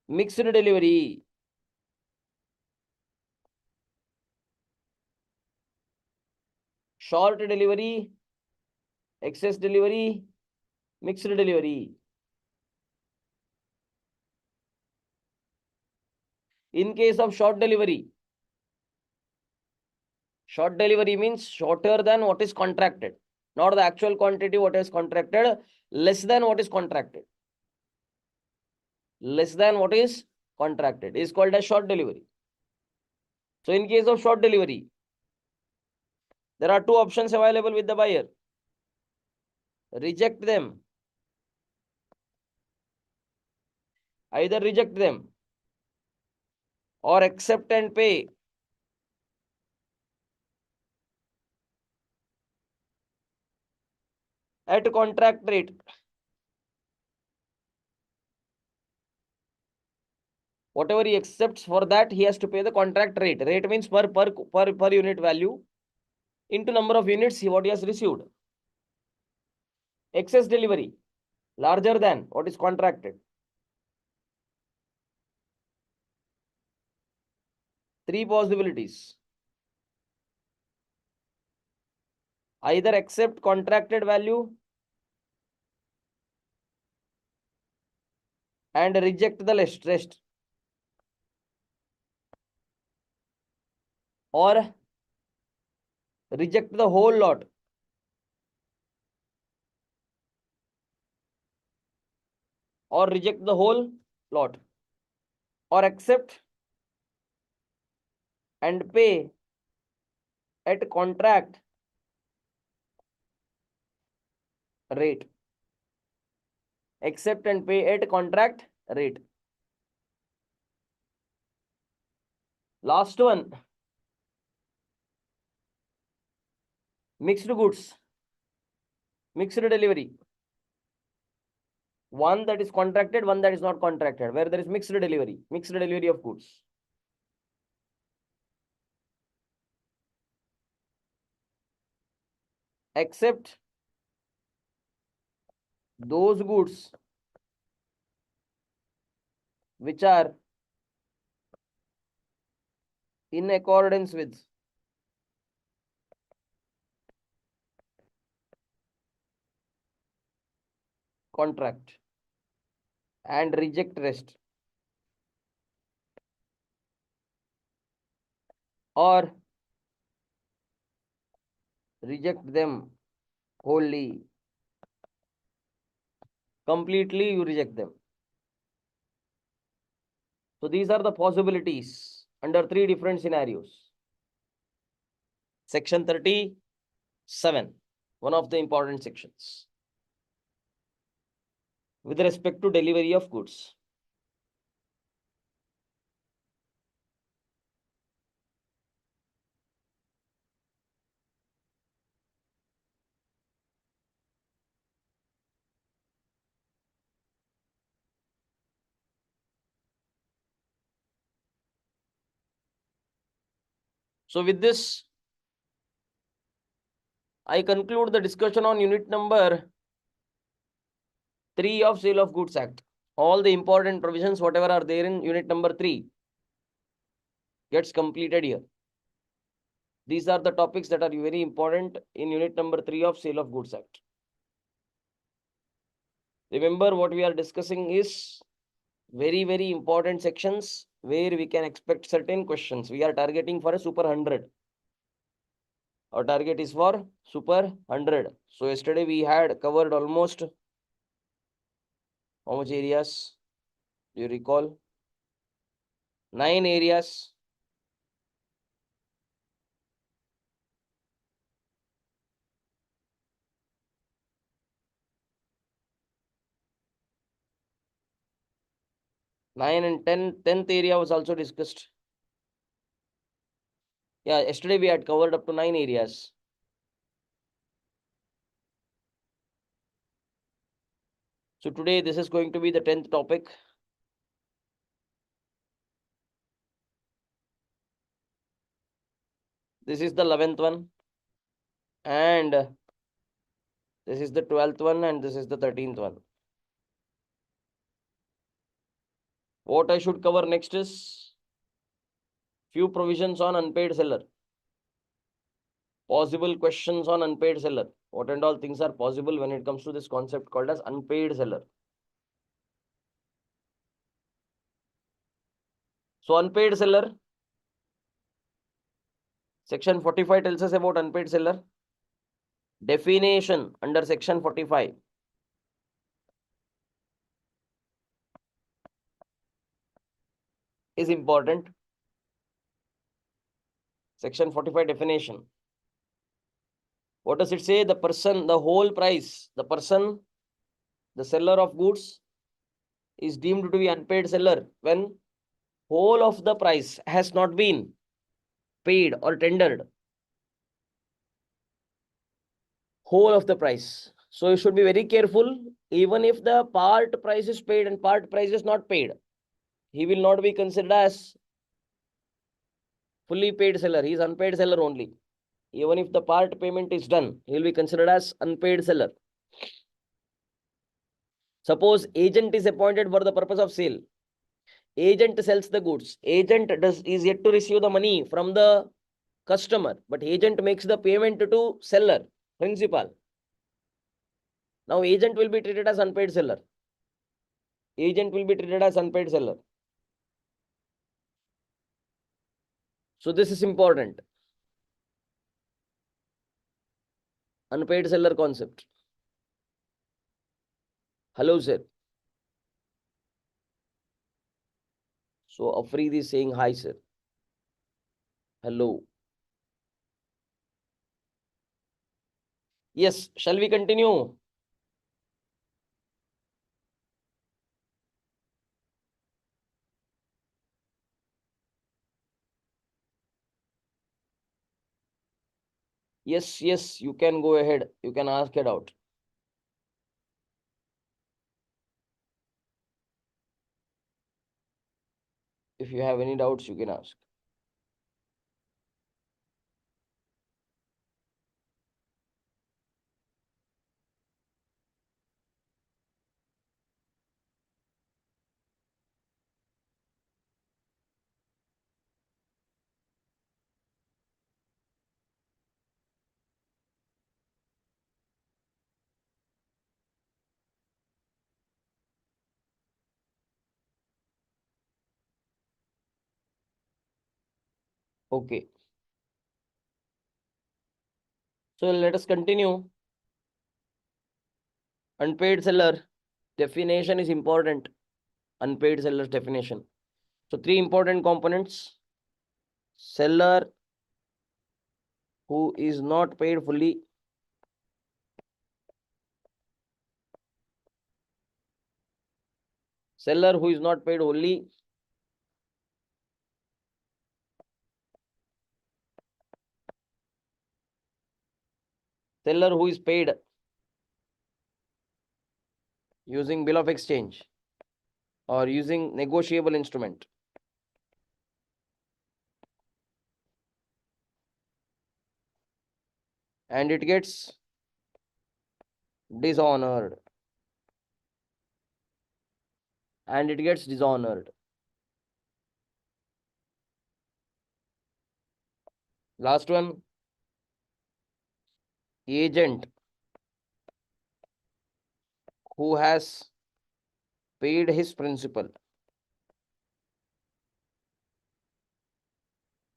mixed delivery. Short delivery, excess delivery, mixed delivery. In case of short delivery means shorter than what is contracted, not the actual quantity what is contracted, less than what is contracted. Less than what is contracted is called as short delivery. So in case of short delivery, there are two options available with the buyer. Reject them. Either reject them or accept and pay. At contract rate. Whatever he accepts, for that he has to pay the contract rate. Rate means per unit value into number of units what he has received. Excess delivery, larger than what is contracted. Three possibilities. Either accept contracted value and reject the rest, or reject the whole lot. Or reject the whole lot. Or accept and pay at contract rate. Accept and pay at contract rate. Last one. Mixed goods. Mixed delivery. One that is contracted, one that is not contracted, where there is mixed delivery of goods. Accept those goods which are in accordance with contract and reject rest, or reject them wholly, completely you reject them. So these are the possibilities under three different scenarios. Section 37, one of the important sections with respect to delivery of goods. So with this, I conclude the discussion on unit number 3 of Sale of Goods Act. All the important provisions, whatever are there in unit number 3, gets completed here. These are the topics that are very important in unit number 3 of Sale of Goods Act. Remember, what we are discussing is very, very important sections where we can expect certain questions. We are targeting for a super 100. Our target is for super 100. So yesterday we had covered almost how much areas? Do you recall? 9 areas. Nine and 10th area was also discussed. Yeah, yesterday we had covered up to 9 areas. So today this is going to be the 10th topic. This is the 11th one. And this is the 12th one and this is the 13th one. What I should cover next is few provisions on unpaid seller. Possible questions on unpaid seller. What and all things are possible when it comes to this concept called as unpaid seller. So unpaid seller, section 45 tells us about unpaid seller. Definition under section 45. Is important. Section 45 definition. What does it say? The person, the whole price, the person, the seller of goods is deemed to be unpaid seller when whole of the price has not been paid or tendered. Whole of the price. So you should be very careful. Even if the part price is paid and part price is not paid, he will not be considered as fully paid seller. He is unpaid seller only. Even if the part payment is done, he will be considered as unpaid seller. Suppose agent is appointed for the purpose of sale. Agent sells the goods. Agent is yet to receive the money from the customer, but agent makes the payment to seller, principal. Now agent will be treated as unpaid seller. Agent will be treated as unpaid seller. So this is important. Unpaid seller concept. Hello, sir. So Afreed is saying hi, sir. Hello. Yes, shall we continue? Yes, yes, you can go ahead. You can ask it out. If you have any doubts, you can ask. Okay. So let us continue. Unpaid seller definition is important. Unpaid seller's definition. So three important components. Seller who is not paid fully. Seller who is not paid wholly. Seller who is paid using bill of exchange or using negotiable instrument. And it gets dishonored. And it gets dishonored. Last one, agent who has paid his principal.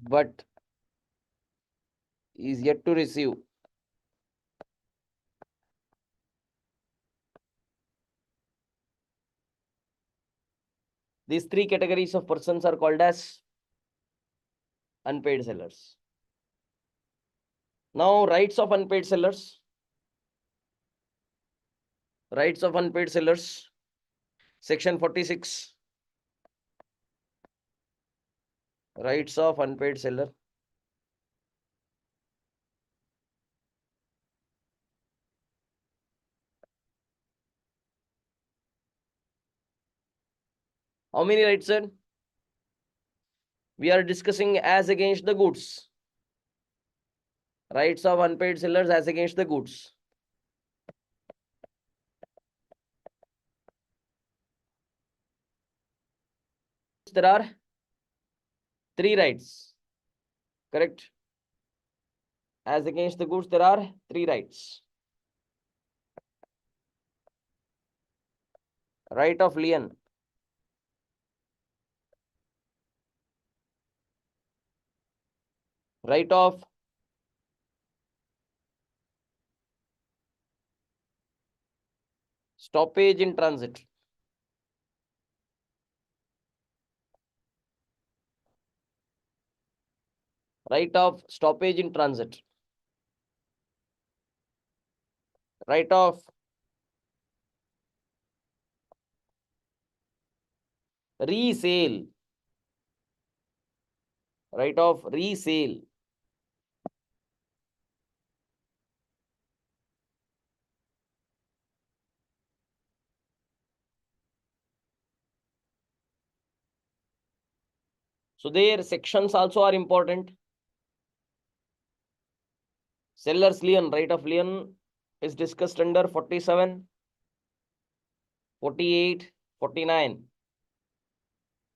but is yet to receive. These three categories of persons are called as unpaid sellers. Now, rights of unpaid sellers. Rights of unpaid sellers. Section 46. Rights of unpaid seller. How many rights, sir? We are discussing as against the goods. Rights of unpaid sellers as against the goods. There are three rights. Correct? As against the goods, there are three rights. Right of lien. Right of stoppage in transit. Right of stoppage in transit. Right of resale. Right of resale. So their sections also are important. Seller's lien, right of lien is discussed under 47, 48, 49.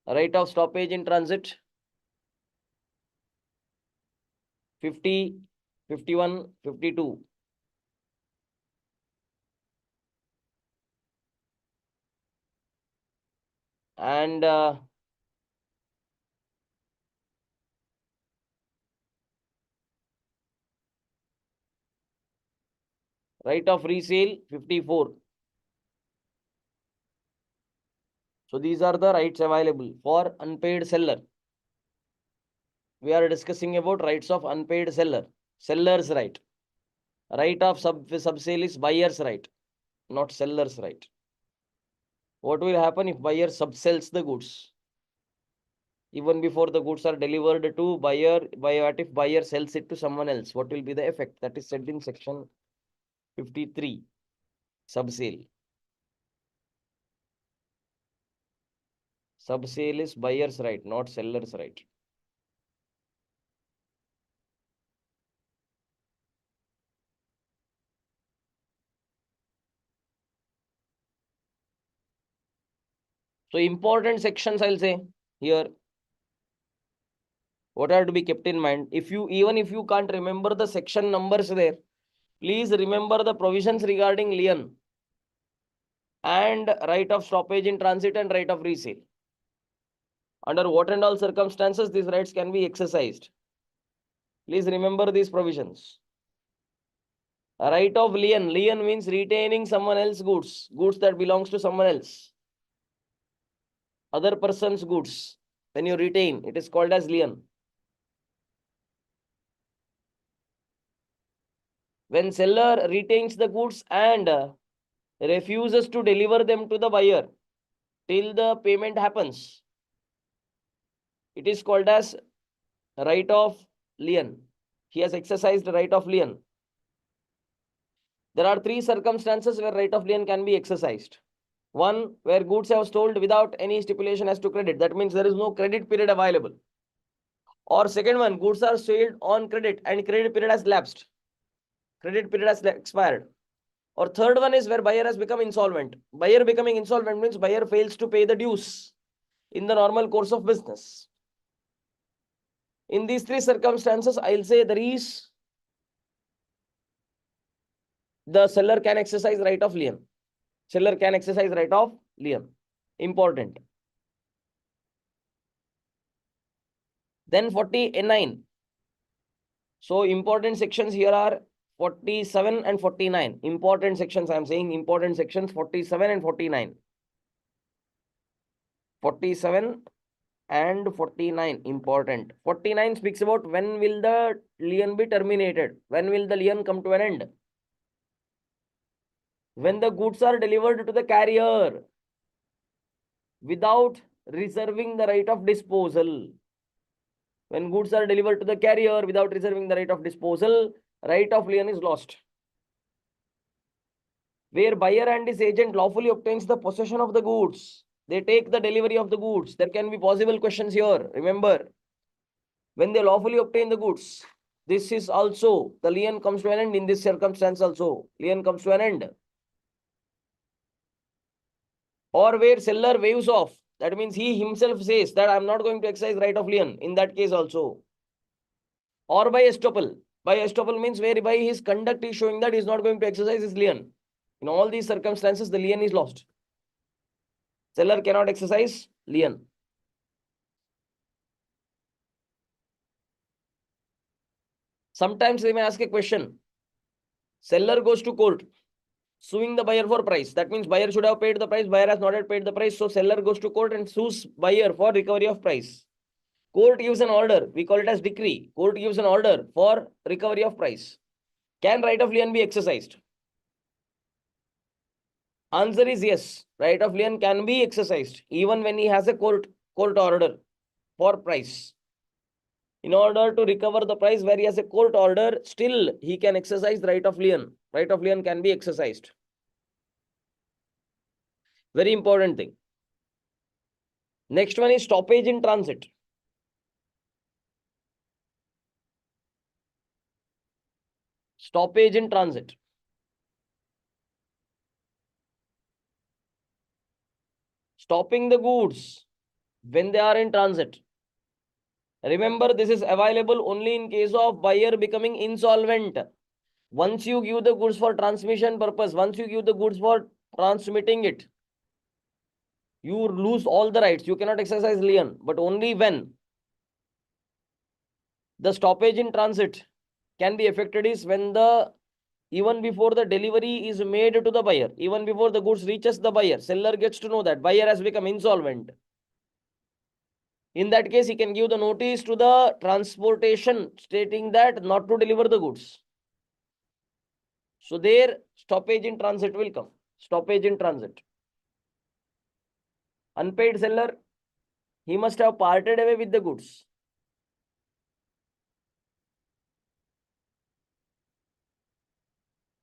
Right of stoppage in transit, 50, 51, 52. And right of resale, 54. So these are the rights available for unpaid seller. We are discussing about rights of unpaid seller. Seller's right. Right of subsale is buyer's right, not seller's right. What will happen if buyer subsells the goods? Even before the goods are delivered to buyer, what if buyer sells it to someone else? What will be the effect? That is said in section 53, subsale. Subsale is buyer's right, not seller's right. So important sections I'll say here. What are to be kept in mind? Even if you can't remember the section numbers there, please remember the provisions regarding lien and right of stoppage in transit and right of resale. Under what and all circumstances these rights can be exercised. Please remember these provisions. Right of lien. Lien means retaining someone else's goods. Goods that belongs to someone else. Other person's goods. When you retain, it is called as lien. When seller retains the goods and refuses to deliver them to the buyer till the payment happens, it is called as right of lien. He has exercised the right of lien. There are three circumstances where right of lien can be exercised. One, where goods have sold without any stipulation as to credit. That means there is no credit period available. Or second one, goods are sold on credit and credit period has lapsed. Credit period has expired. Or third one is where buyer has become insolvent. Buyer becoming insolvent means buyer fails to pay the dues in the normal course of business. In these three circumstances, I'll say the seller can exercise right of lien. Seller can exercise right of lien. Important. Then 49. So important sections here are 47 and 49. Important sections, I am saying important sections 47 and 49. 47 and 49 important. 49 speaks about when will the lien be terminated? When will the lien come to an end? When the goods are delivered to the carrier without reserving the right of disposal. When goods are delivered to the carrier without reserving the right of disposal, right of lien is lost. Where buyer and his agent lawfully obtains the possession of the goods, they take the delivery of the goods. There can be possible questions here. Remember, when they lawfully obtain the goods, this is also, the lien comes to an end in this circumstance also. Lien comes to an end. Or where seller waives off. That means he himself says that I'm not going to exercise right of lien. In that case also. Or by estoppel. By estoppel means whereby his conduct is showing that he is not going to exercise his lien. In all these circumstances, the lien is lost. Seller cannot exercise lien. Sometimes they may ask a question. Seller goes to court, suing the buyer for price. That means buyer should have paid the price. Buyer has not yet paid the price. So seller goes to court and sues buyer for recovery of price. Court gives an order. We call it as decree. Court gives an order for recovery of price. Can right of lien be exercised? Answer is yes. Right of lien can be exercised even when he has a court order for price. In order to recover the price where he has a court order, still he can exercise the right of lien. Right of lien can be exercised. Very important thing. Next one is stoppage in transit. Stoppage in transit. Stopping the goods when they are in transit. Remember, this is available only in case of buyer becoming insolvent. Once you give the goods for transmission purpose, once you give the goods for transmitting it, you lose all the rights. You cannot exercise lien, but only when the stoppage in transit can be effected is when even before the delivery is made to the buyer, even before the goods reaches the buyer, seller gets to know that buyer has become insolvent. In that case, he can give the notice to the transportation stating that not to deliver the goods. So there, stoppage in transit will come. Stoppage in transit. Unpaid seller, he must have parted away with the goods.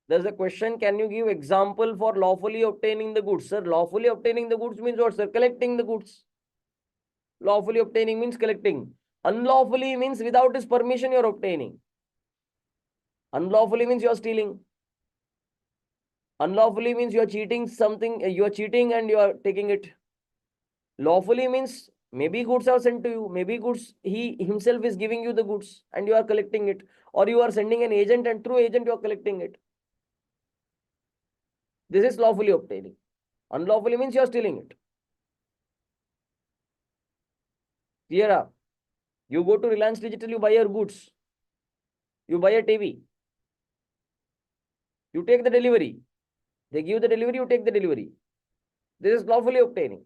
There's a question, can you give example for lawfully obtaining the goods? Sir, lawfully obtaining the goods means what, sir? Collecting the goods. Lawfully obtaining means collecting. Unlawfully means without his permission you're obtaining. Unlawfully means you're stealing. Unlawfully means you're cheating something, you're cheating and you're taking it. Lawfully means maybe goods are sent to you, maybe goods, he himself is giving you the goods and you are collecting it. Or you are sending an agent and through agent you are collecting it. This is lawfully obtaining. Unlawfully means you are stealing it. Clear? You go to Reliance Digital, you buy your goods. You buy a TV. You take the delivery. They give the delivery, you take the delivery. This is lawfully obtaining.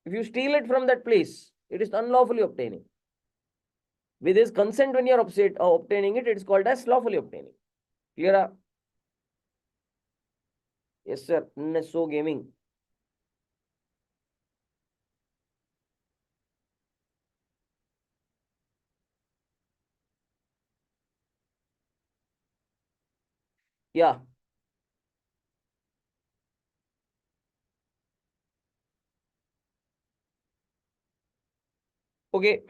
If you steal it from that place, it is unlawfully obtaining. With his consent, when you are obtaining it, it is called as lawfully obtaining. Clear? Yes, sir. So gaming. Yeah. Okay.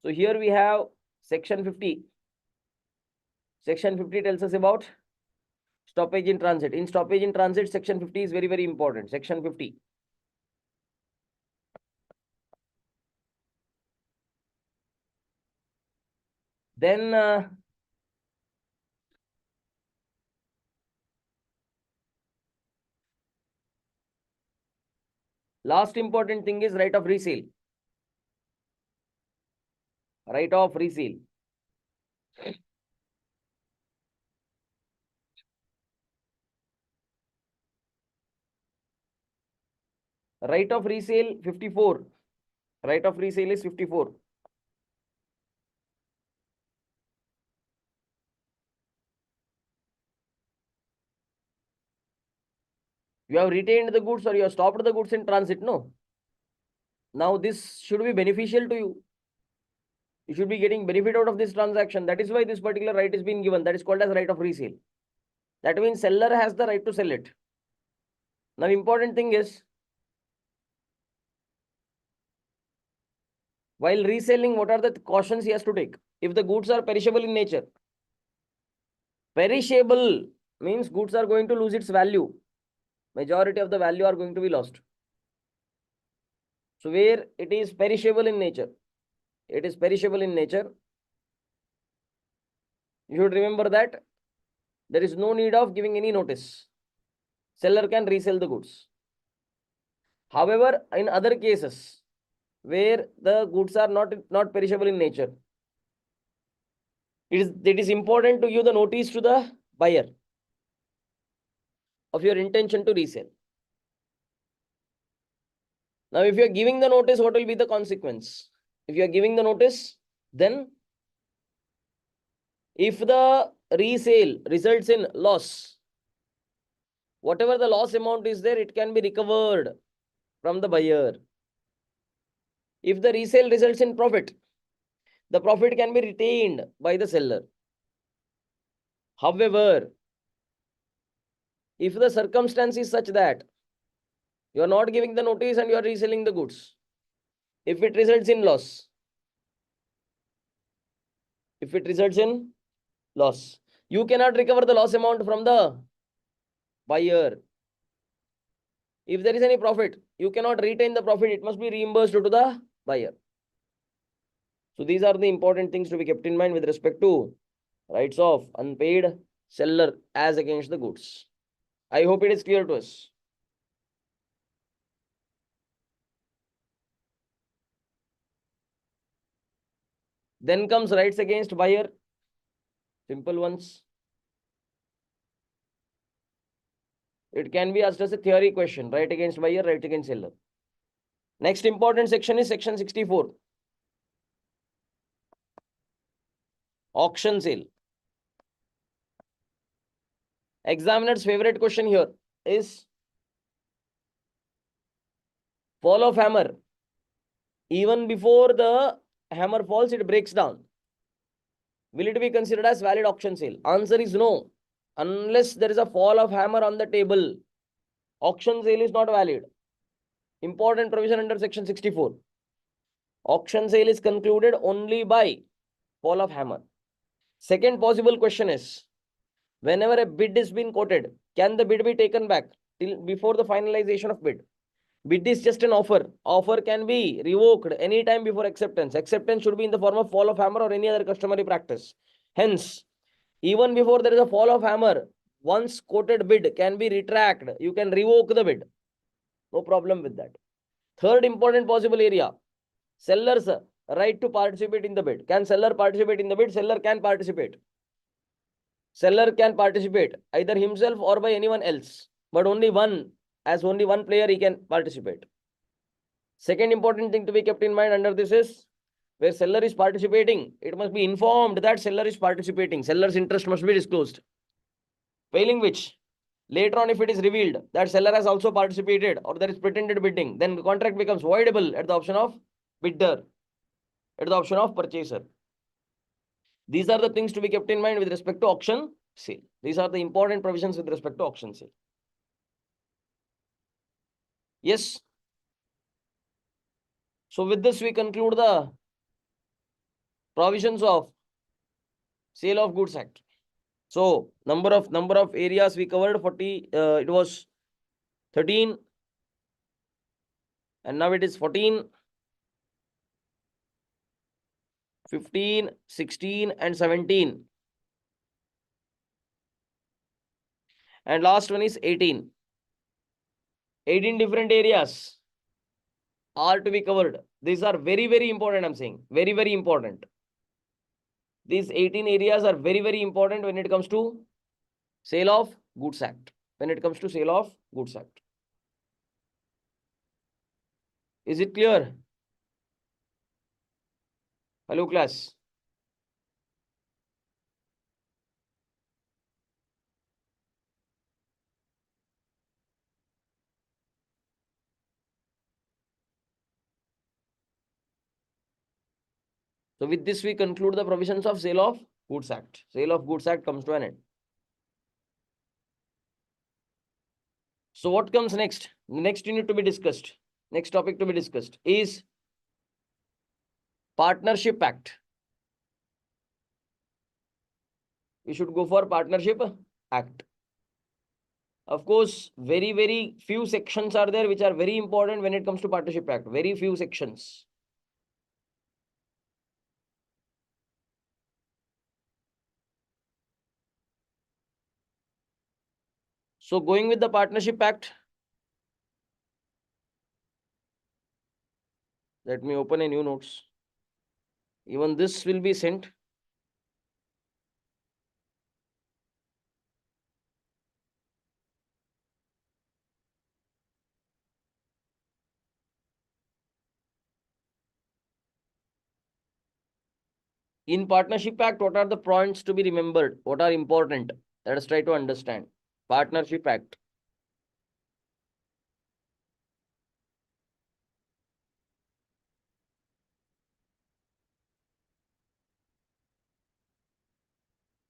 So here we have section 50. Section 50 tells us about stoppage in transit. In stoppage in transit, section 50 is very, very important. Section 50. Then last important thing is right of resale. Right of resale. Right of resale 54. Right of resale is 54. You have retained the goods or you have stopped the goods in transit, no? Now this should be beneficial to you. You should be getting benefit out of this transaction. That is why this particular right is being given. That is called as right of resale. That means seller has the right to sell it. Now important thing is, while reselling, what are the cautions he has to take? If the goods are perishable in nature, perishable means goods are going to lose its value. Majority of the value are going to be lost. So where it is perishable in nature, it is perishable in nature, you should remember that there is no need of giving any notice. Seller can resell the goods. However, in other cases where the goods are not perishable in nature, it is important to give the notice to the buyer of your intention to resell. Now, if you are giving the notice, what will be the consequence? If you are giving the notice, then if the resale results in loss, whatever the loss amount is there, it can be recovered from the buyer. If the resale results in profit, the profit can be retained by the seller. However, if the circumstance is such that you are not giving the notice and you are reselling the goods, if it results in loss, you cannot recover the loss amount from the buyer. If there is any profit, you cannot retain the profit. It must be reimbursed to the buyer. So these are the important things to be kept in mind with respect to rights of unpaid seller as against the goods. I hope it is clear to us. Then comes rights against buyer. Simple ones. It can be asked as a theory question. Right against buyer, right against seller. Next important section is section 64. Auction sale. Examiner's favorite question here is fall of hammer. Even before the hammer falls, it breaks down. Will it be considered as valid auction sale? Answer is no. Unless there is a fall of hammer on the table, auction sale is not valid. Important provision under section 64. Auction sale is concluded only by fall of hammer. Second possible question is, whenever a bid is being quoted, can the bid be taken back till before the finalization of bid? Bid is just an offer. Offer can be revoked anytime before acceptance. Acceptance should be in the form of fall of hammer or any other customary practice. Hence, even before there is a fall of hammer, once quoted bid can be retracted. You can revoke the bid. No problem with that. Third important possible area, seller's right to participate in the bid. Can seller participate in the bid? Seller can participate. Seller can participate either himself or by anyone else, but only one player he can participate. Second important thing to be kept in mind under this is, where seller is participating, it must be informed that seller is participating. Seller's interest must be disclosed. Failing which, later on if it is revealed that seller has also participated or there is pretended bidding, then the contract becomes voidable at the option of bidder, at the option of purchaser. These are the things to be kept in mind with respect to auction sale. These are the important provisions with respect to auction sale. Yes. So with this, we conclude the provisions of Sale of Goods Act. So number of areas we covered 40. It was 13, and now it is 14, 15, 16, and 17. And last one is 18. 18 different areas are to be covered. These are very, very important, I'm saying. Very, very important. These 18 areas are very, very important when it comes to Sale of Goods Act. When it comes to Sale of Goods Act. Is it clear? Hello, class. So with this, we conclude the provisions of Sale of Goods Act. Sale of Goods Act comes to an end. So what comes next? Next unit to be discussed. Next topic to be discussed is Partnership Act. We should go for Partnership Act. Of course, very, very few sections are there which are very important when it comes to Partnership Act. Very few sections. So going with the Partnership Act, let me open a new notes. Even this will be sent. In Partnership Act, what are the points to be remembered? What are important? Let us try to understand. Partnership Act.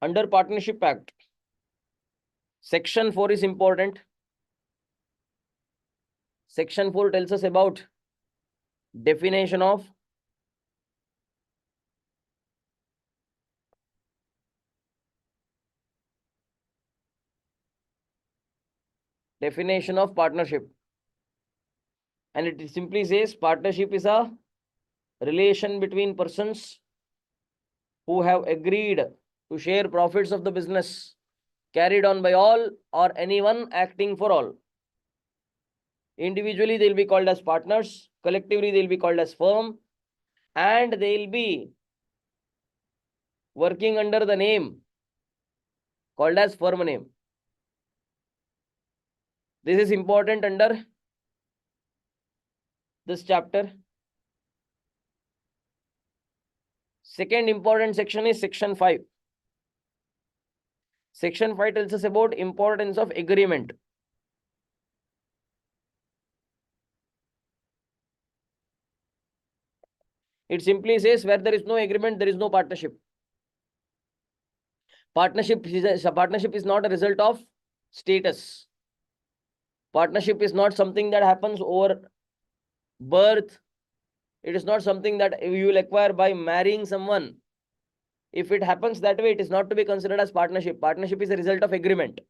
Under Partnership Act, Section 4 is important. Section 4 tells us about definition of partnership. And it simply says partnership is a relation between persons who have agreed to share profits of the business carried on by all or anyone acting for all. Individually, they'll be called as partners. Collectively, they'll be called as firm. And they'll be working under the name called as firm name. This is important under this chapter. Second important section is Section 5. Section 5 tells us about importance of agreement. It simply says where there is no agreement, there is no partnership. Partnership is not a result of status. Partnership is not something that happens over birth. It is not something that you will acquire by marrying someone. If it happens that way, it is not to be considered as partnership. Partnership is a result of agreement.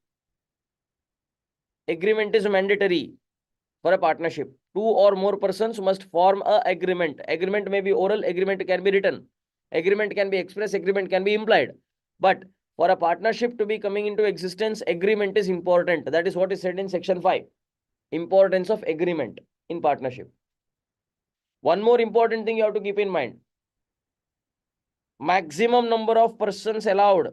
Agreement is mandatory for a partnership. Two or more persons must form an agreement. Agreement may be oral, agreement can be written. Agreement can be expressed, agreement can be implied. But for a partnership to be coming into existence, agreement is important. That is what is said in Section 5. Importance of agreement in partnership. One more important thing you have to keep in mind. Maximum number of persons allowed.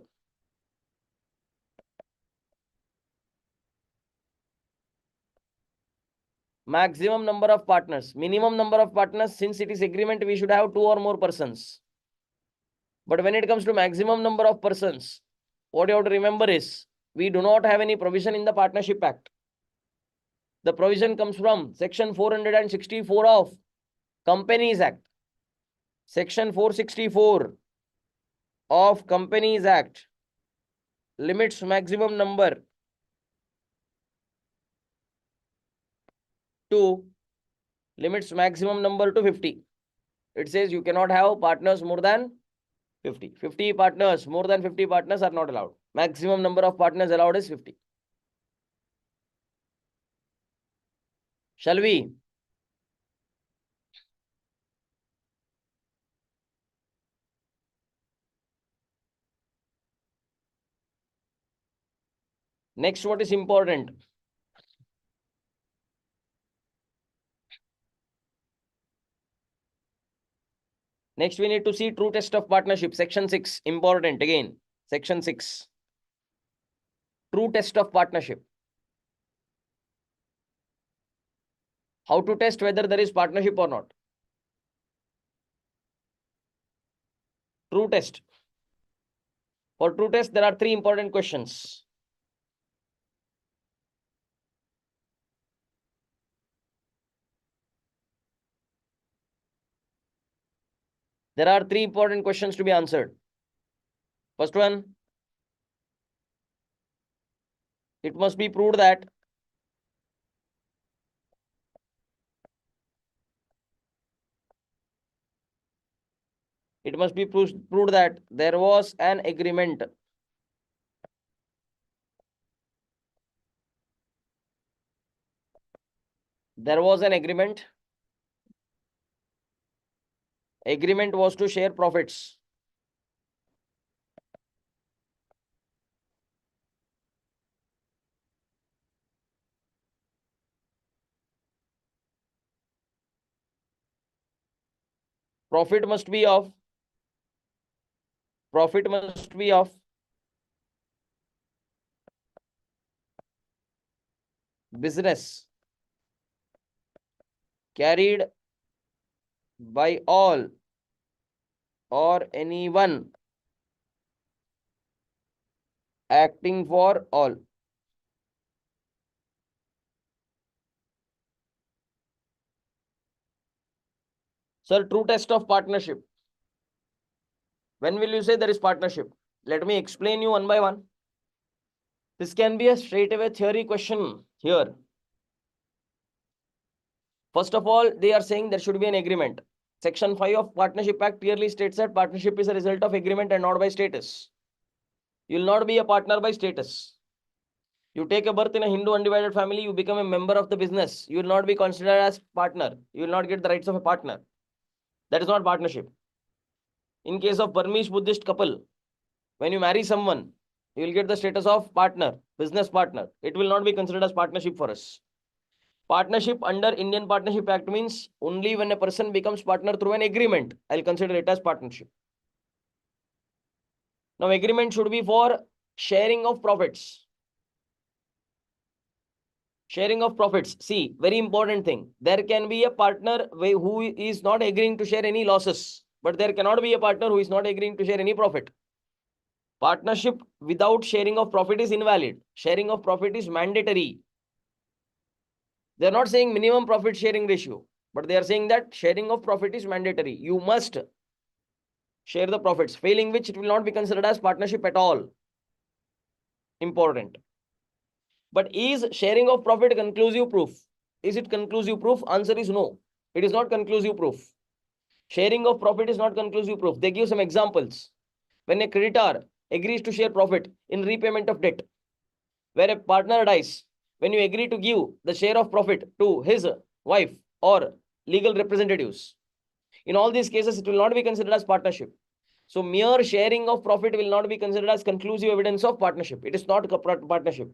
Maximum number of partners. Minimum number of partners, since it is agreement, we should have two or more persons. But when it comes to maximum number of persons, what you have to remember is, we do not have any provision in the Partnership Act. The provision comes from Section 464 of Companies Act. Section 464 of Companies Act limits maximum number to 50. It says you cannot have partners more than 50. 50 partners, more than 50 partners are not allowed. Maximum number of partners allowed is 50. Shall we? Next, what is important? Next, we need to see true test of partnership. Section 6, important again. Section 6. True test of partnership. How to test whether there is partnership or not. True test. For true test, there are 3 important questions. There are 3 important questions to be answered. First one, it must be proved that proved that there was an agreement. There was an agreement. Agreement was to share profits. Profit must be of business carried by all or anyone acting for all. Sir, true test of partnership. When will you say there is partnership? Let me explain you one by one. This can be a straightaway theory question here. First of all, they are saying there should be an agreement. Section 5 of Partnership Act clearly states that partnership is a result of agreement and not by status. You will not be a partner by status. You take a birth in a Hindu undivided family, you become a member of the business. You will not be considered as partner. You will not get the rights of a partner. That is not partnership. In case of Burmese Buddhist couple, when you marry someone, you will get the status of partner, business partner. It will not be considered as partnership for us. Partnership under Indian Partnership Act means only when a person becomes partner through an agreement, I'll consider it as partnership. Now, agreement should be for sharing of profits. Sharing of profits. See, very important thing. There can be a partner who is not agreeing to share any losses, but there cannot be a partner who is not agreeing to share any profit. Partnership without sharing of profit is invalid. Sharing of profit is mandatory. They are not saying minimum profit sharing ratio, but they are saying that sharing of profit is mandatory. You must share the profits, failing which it will not be considered as partnership at all. Important. But is sharing of profit conclusive proof? Is it conclusive proof? Answer is no. It is not conclusive proof. Sharing of profit is not conclusive proof. They give some examples. When a creditor agrees to share profit in repayment of debt, where a partner dies, when you agree to give the share of profit to his wife or legal representatives, in all these cases, it will not be considered as partnership. So mere sharing of profit will not be considered as conclusive evidence of partnership. It is not partnership.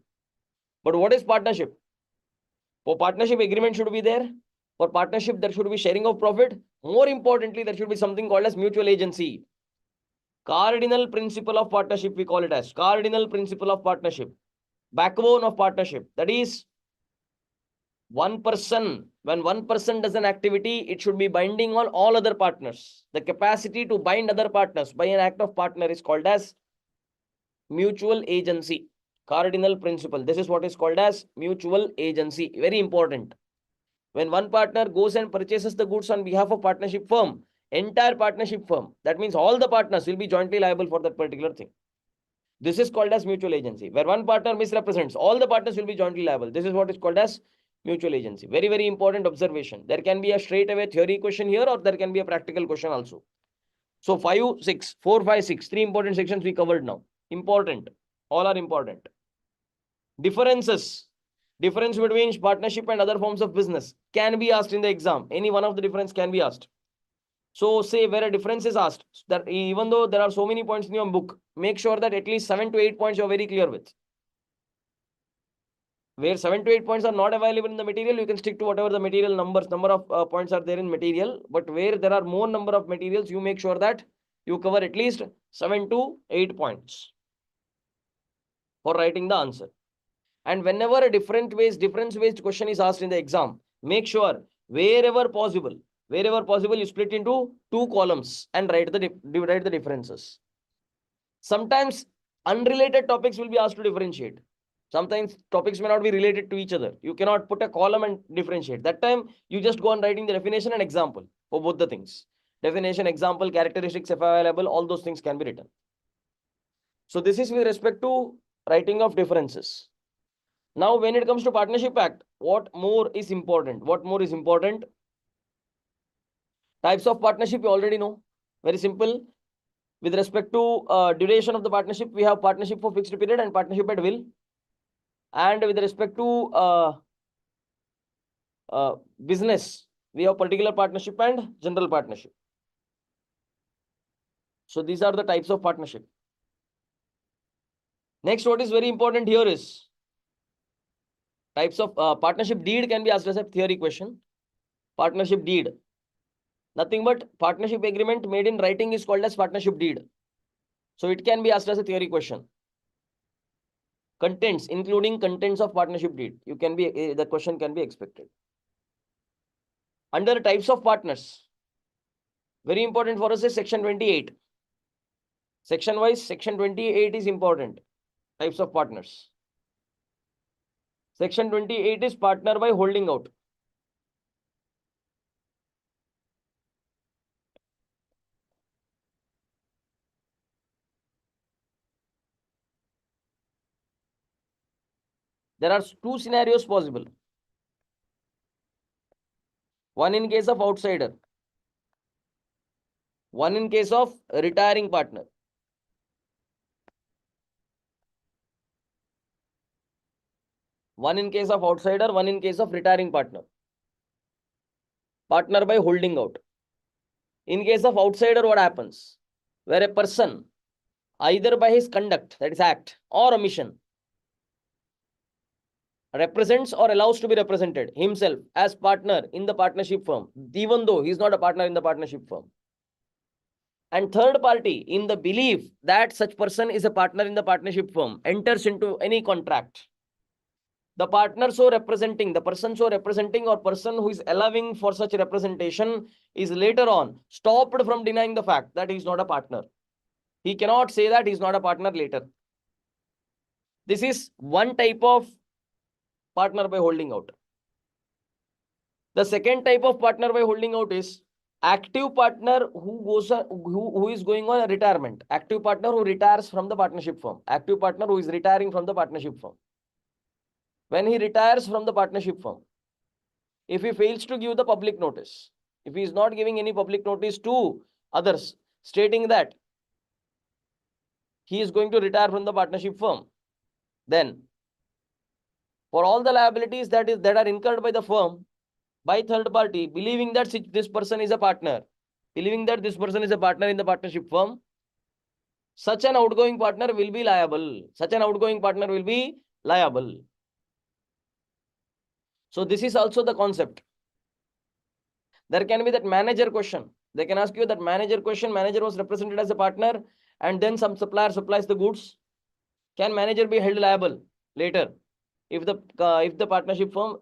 But what is partnership? For partnership, agreement should be there. For partnership, there should be sharing of profit. More importantly, there should be something called as mutual agency. Cardinal principle of partnership, we call it as cardinal principle of partnership. Backbone of partnership. That is, one person, when one person does an activity, it should be binding on all other partners. The capacity to bind other partners by an act of partner is called as mutual agency. Cardinal principle. This is what is called as mutual agency. Very important. When one partner goes and purchases the goods on behalf of partnership firm, entire partnership firm, that means all the partners will be jointly liable for that particular thing. This is called as mutual agency. Where one partner misrepresents, all the partners will be jointly liable. This is what is called as mutual agency. Very, very important observation. There can be a straight away theory question here, or there can be a practical question also. So 5, 6, 4, 5, 6, 3 important sections we covered now. Important. All are important. Differences. Difference between partnership and other forms of business can be asked in the exam. Any one of the difference can be asked. So say where a difference is asked, that even though there are so many points in your book, make sure that at least 7 to 8 points you're very clear with. Where 7 to 8 points are not available in the material, you can stick to whatever the material number of points are there in material. But where there are more number of materials, you make sure that you cover at least 7 to 8 points for writing the answer. And whenever a difference-based question is asked in the exam, make sure wherever possible, you split into 2 columns and write the differences. Sometimes unrelated topics will be asked to differentiate. Sometimes topics may not be related to each other. You cannot put a column and differentiate. That time, you just go on writing the definition and example for both the things. Definition, example, characteristics, if available, all those things can be written. So this is with respect to writing of differences. Now, when it comes to Partnership Act, what more is important? Types of partnership, you already know. Very simple. With respect to duration of the partnership, we have partnership for fixed period and partnership at will. And with respect to business, we have particular partnership and general partnership. So these are the types of partnership. Next, what is very important here is types of partnership deed can be asked as a theory question. Partnership deed. Nothing but partnership agreement made in writing is called as partnership deed. So it can be asked as a theory question. Contents, including contents of partnership deed. The question can be expected. Under types of partners, very important for us is section 28. Section wise, section 28 is important. Types of partners. Section 28 is partner by holding out. There are 2 scenarios possible. One in case of outsider. One in case of retiring partner. One in case of outsider, one in case of retiring partner. Partner by holding out. In case of outsider, what happens? Where a person, either by his conduct, that is act, or omission, represents or allows to be represented himself as partner in the partnership firm, even though he is not a partner in the partnership firm. And third party, in the belief that such person is a partner in the partnership firm, enters into any contract. The partner so representing, the person so representing, or person who is allowing for such representation is later on stopped from denying the fact that he is not a partner. He cannot say that he is not a partner later. This is one type of partner by holding out. The second type of partner by holding out is active partner who is going on a retirement. Active partner who retires from the partnership firm. Active partner who is retiring from the partnership firm. When he retires from the partnership firm, if he fails to give the public notice, if he is not giving any public notice to others, stating that he is going to retire from the partnership firm, then for all the liabilities that are incurred by the firm, by third party, believing that this person is a partner, in the partnership firm, such an outgoing partner will be liable. So this is also the concept. There can be that manager question. They can ask you that manager question. Manager was represented as a partner and then some supplier supplies the goods. Can manager be held liable later if the partnership firm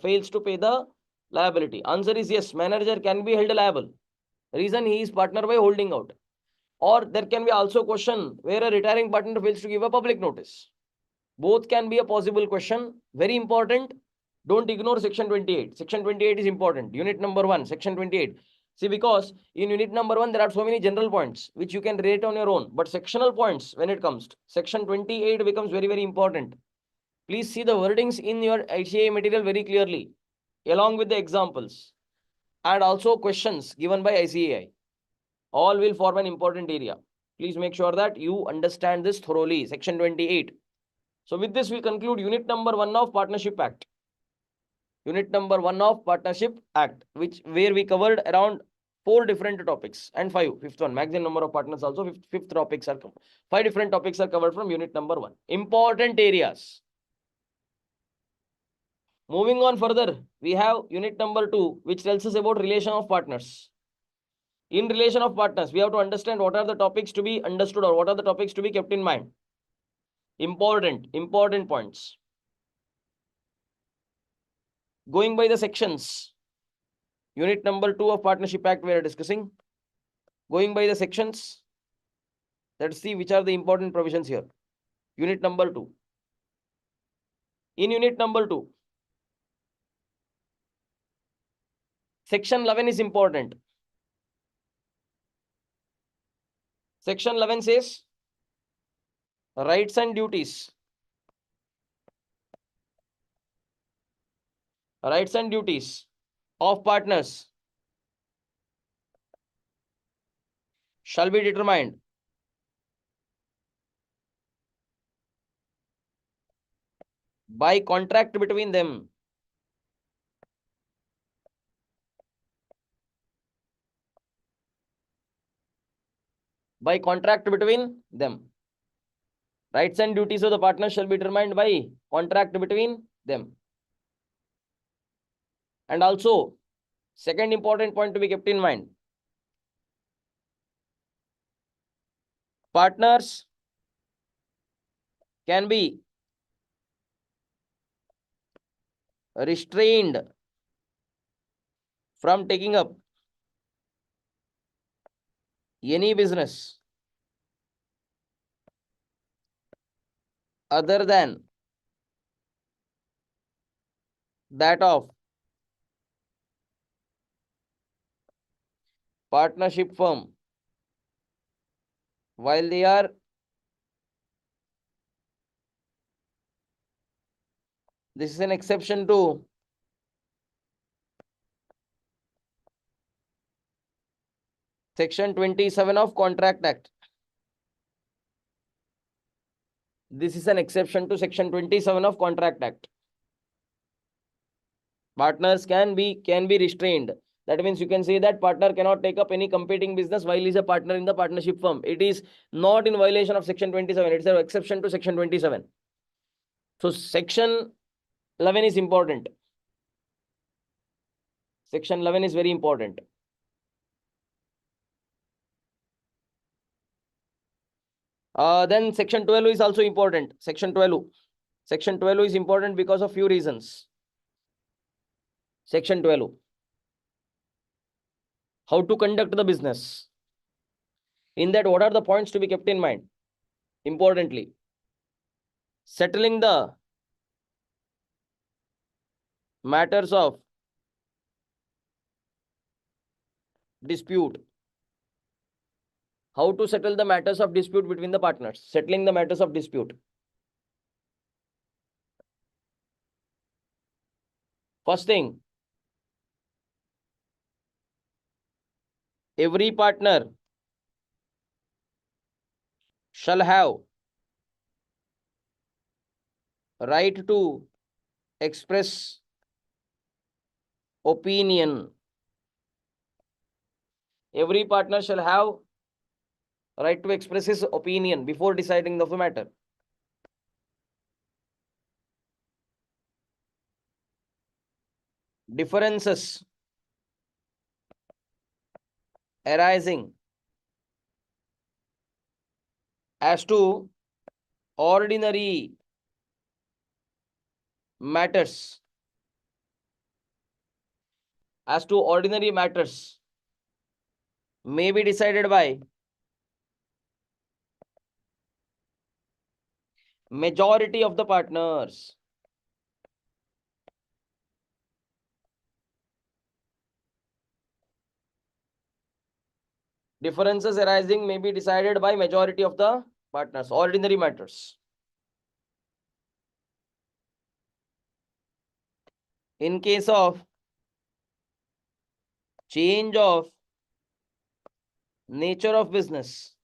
fails to pay the liability? Answer is yes, manager can be held liable. Reason, he is partner by holding out. Or there can be also question where a retiring partner fails to give a public notice. Both can be a possible question. Very important. Don't ignore section 28. Section 28 is important. Unit number 1, section 28. See, because in unit number 1, there are so many general points which you can rate on your own. But sectional points, when it comes, section 28 becomes very, very important. Please see the wordings in your ICAI material very clearly, along with the examples and also questions given by ICAI. All will form an important area. Please make sure that you understand this thoroughly. Section 28. So with this, we conclude unit number 1 of Partnership Act. Unit number 1 of Partnership Act, where we covered around 4 different topics and 5th one. Maximum number of partners also. Fifth topics are covered. 5 different topics are covered from unit number 1. Important areas. Moving on further, we have unit number 2, which tells us about relation of partners. In relation of partners, we have to understand what are the topics to be understood or what are the topics to be kept in mind. Important points. Going by the sections, unit number 2 of Partnership Act we are discussing. Going by the sections, let's see which are the important provisions here. Unit number 2. In unit number 2, section 11 is important. Section 11 says rights and duties. Rights and duties of partners shall be determined by contract between them. By contract between them. Rights and duties of the partners shall be determined by contract between them. And also, second important point to be kept in mind. Partners can be restrained from taking up any business other than that of partnership firm while they are this is an exception to section 27 of Contract Act. This is an exception to section 27 of Contract Act. Partners can be restrained. That means you can say that partner cannot take up any competing business while he is a partner in the partnership firm. It is not in violation of section 27. It's an exception to section 27. So section 11 is important. Section 11 is very important. Then section 12 is also important. Section 12. Section 12 is important because of few reasons. Section 12. How to conduct the business. In that, what are the points to be kept in mind? Importantly, settling the matters of dispute. How to settle the matters of dispute between the partners. Settling the matters of dispute. First thing, every partner shall have right to express opinion. Every partner shall have right to express his opinion before deciding the matter. Differences arising as to ordinary matters may be decided by majority of the partners. Differences arising may be decided by majority of the partners. Ordinary matters. In case of change of nature of business,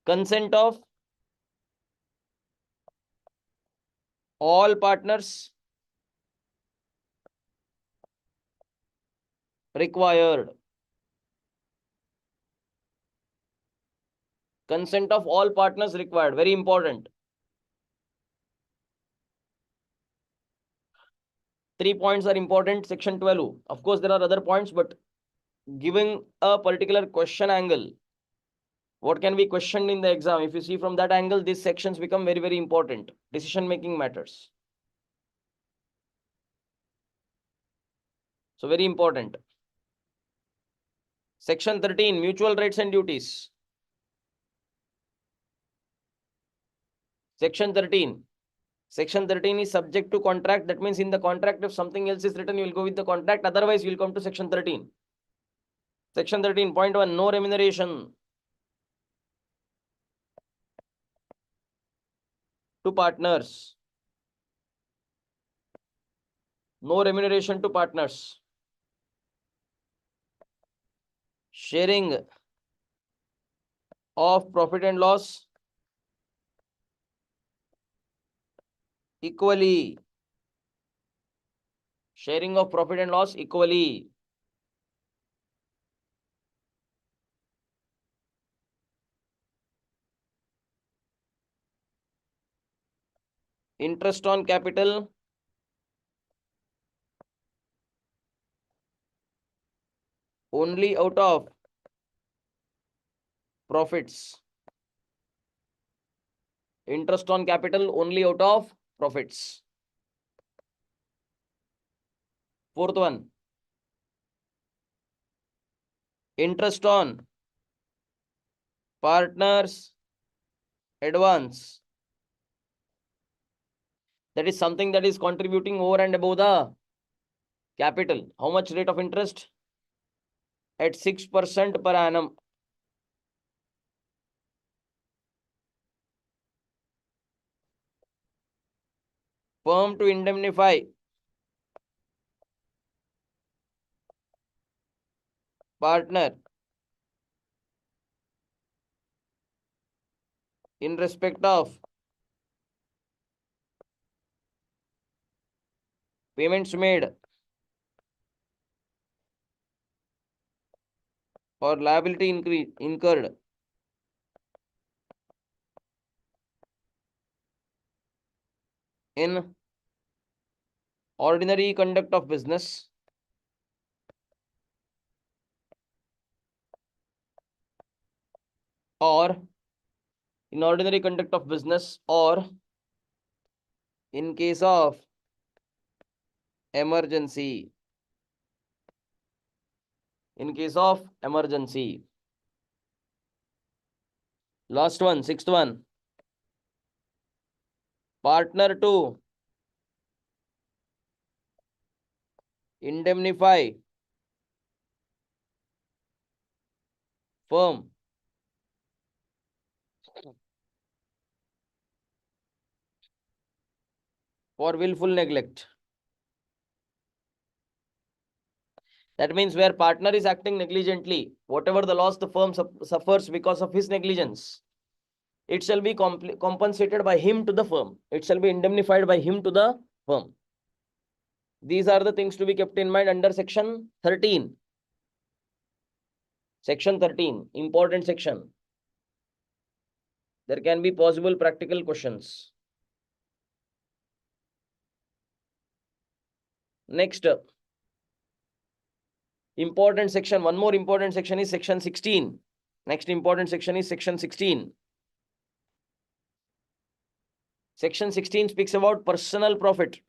consent of all partners required. Consent of all partners required. Very important. 3 points are important. Section 12. Of course, there are other points, but giving a particular question angle, what can be questioned in the exam? If you see from that angle, these sections become very, very important. Decision-making matters. So very important. Section 13, mutual rights and duties. Section 13. Section 13 is subject to contract. That means in the contract, if something else is written, you will go with the contract. Otherwise, you will come to section 13. Section 13.1, no remuneration to partners. No remuneration to partners. Sharing of profit and loss equally. Sharing of profit and loss equally. Interest on capital only out of profits. Interest on capital only out of profits. Fourth one. Interest on partners advance. That is something that is contributing over and above the capital. How much rate of interest? At 6% per annum. Firm to indemnify partner in respect of payments made or liability incurred in ordinary conduct of business or in ordinary conduct of business or in case of emergency. In case of emergency. Last one, sixth one. Partner to indemnify firm for willful neglect. That means where partner is acting negligently, whatever the loss the firm suffers because of his negligence, it shall be compensated by him to the firm. It shall be indemnified by him to the firm. These are the things to be kept in mind under section 13. Section 13, important section. There can be possible practical questions. Next, important section. One more important section is section 16. Next important section is section 16. Section 16 speaks about personal profit.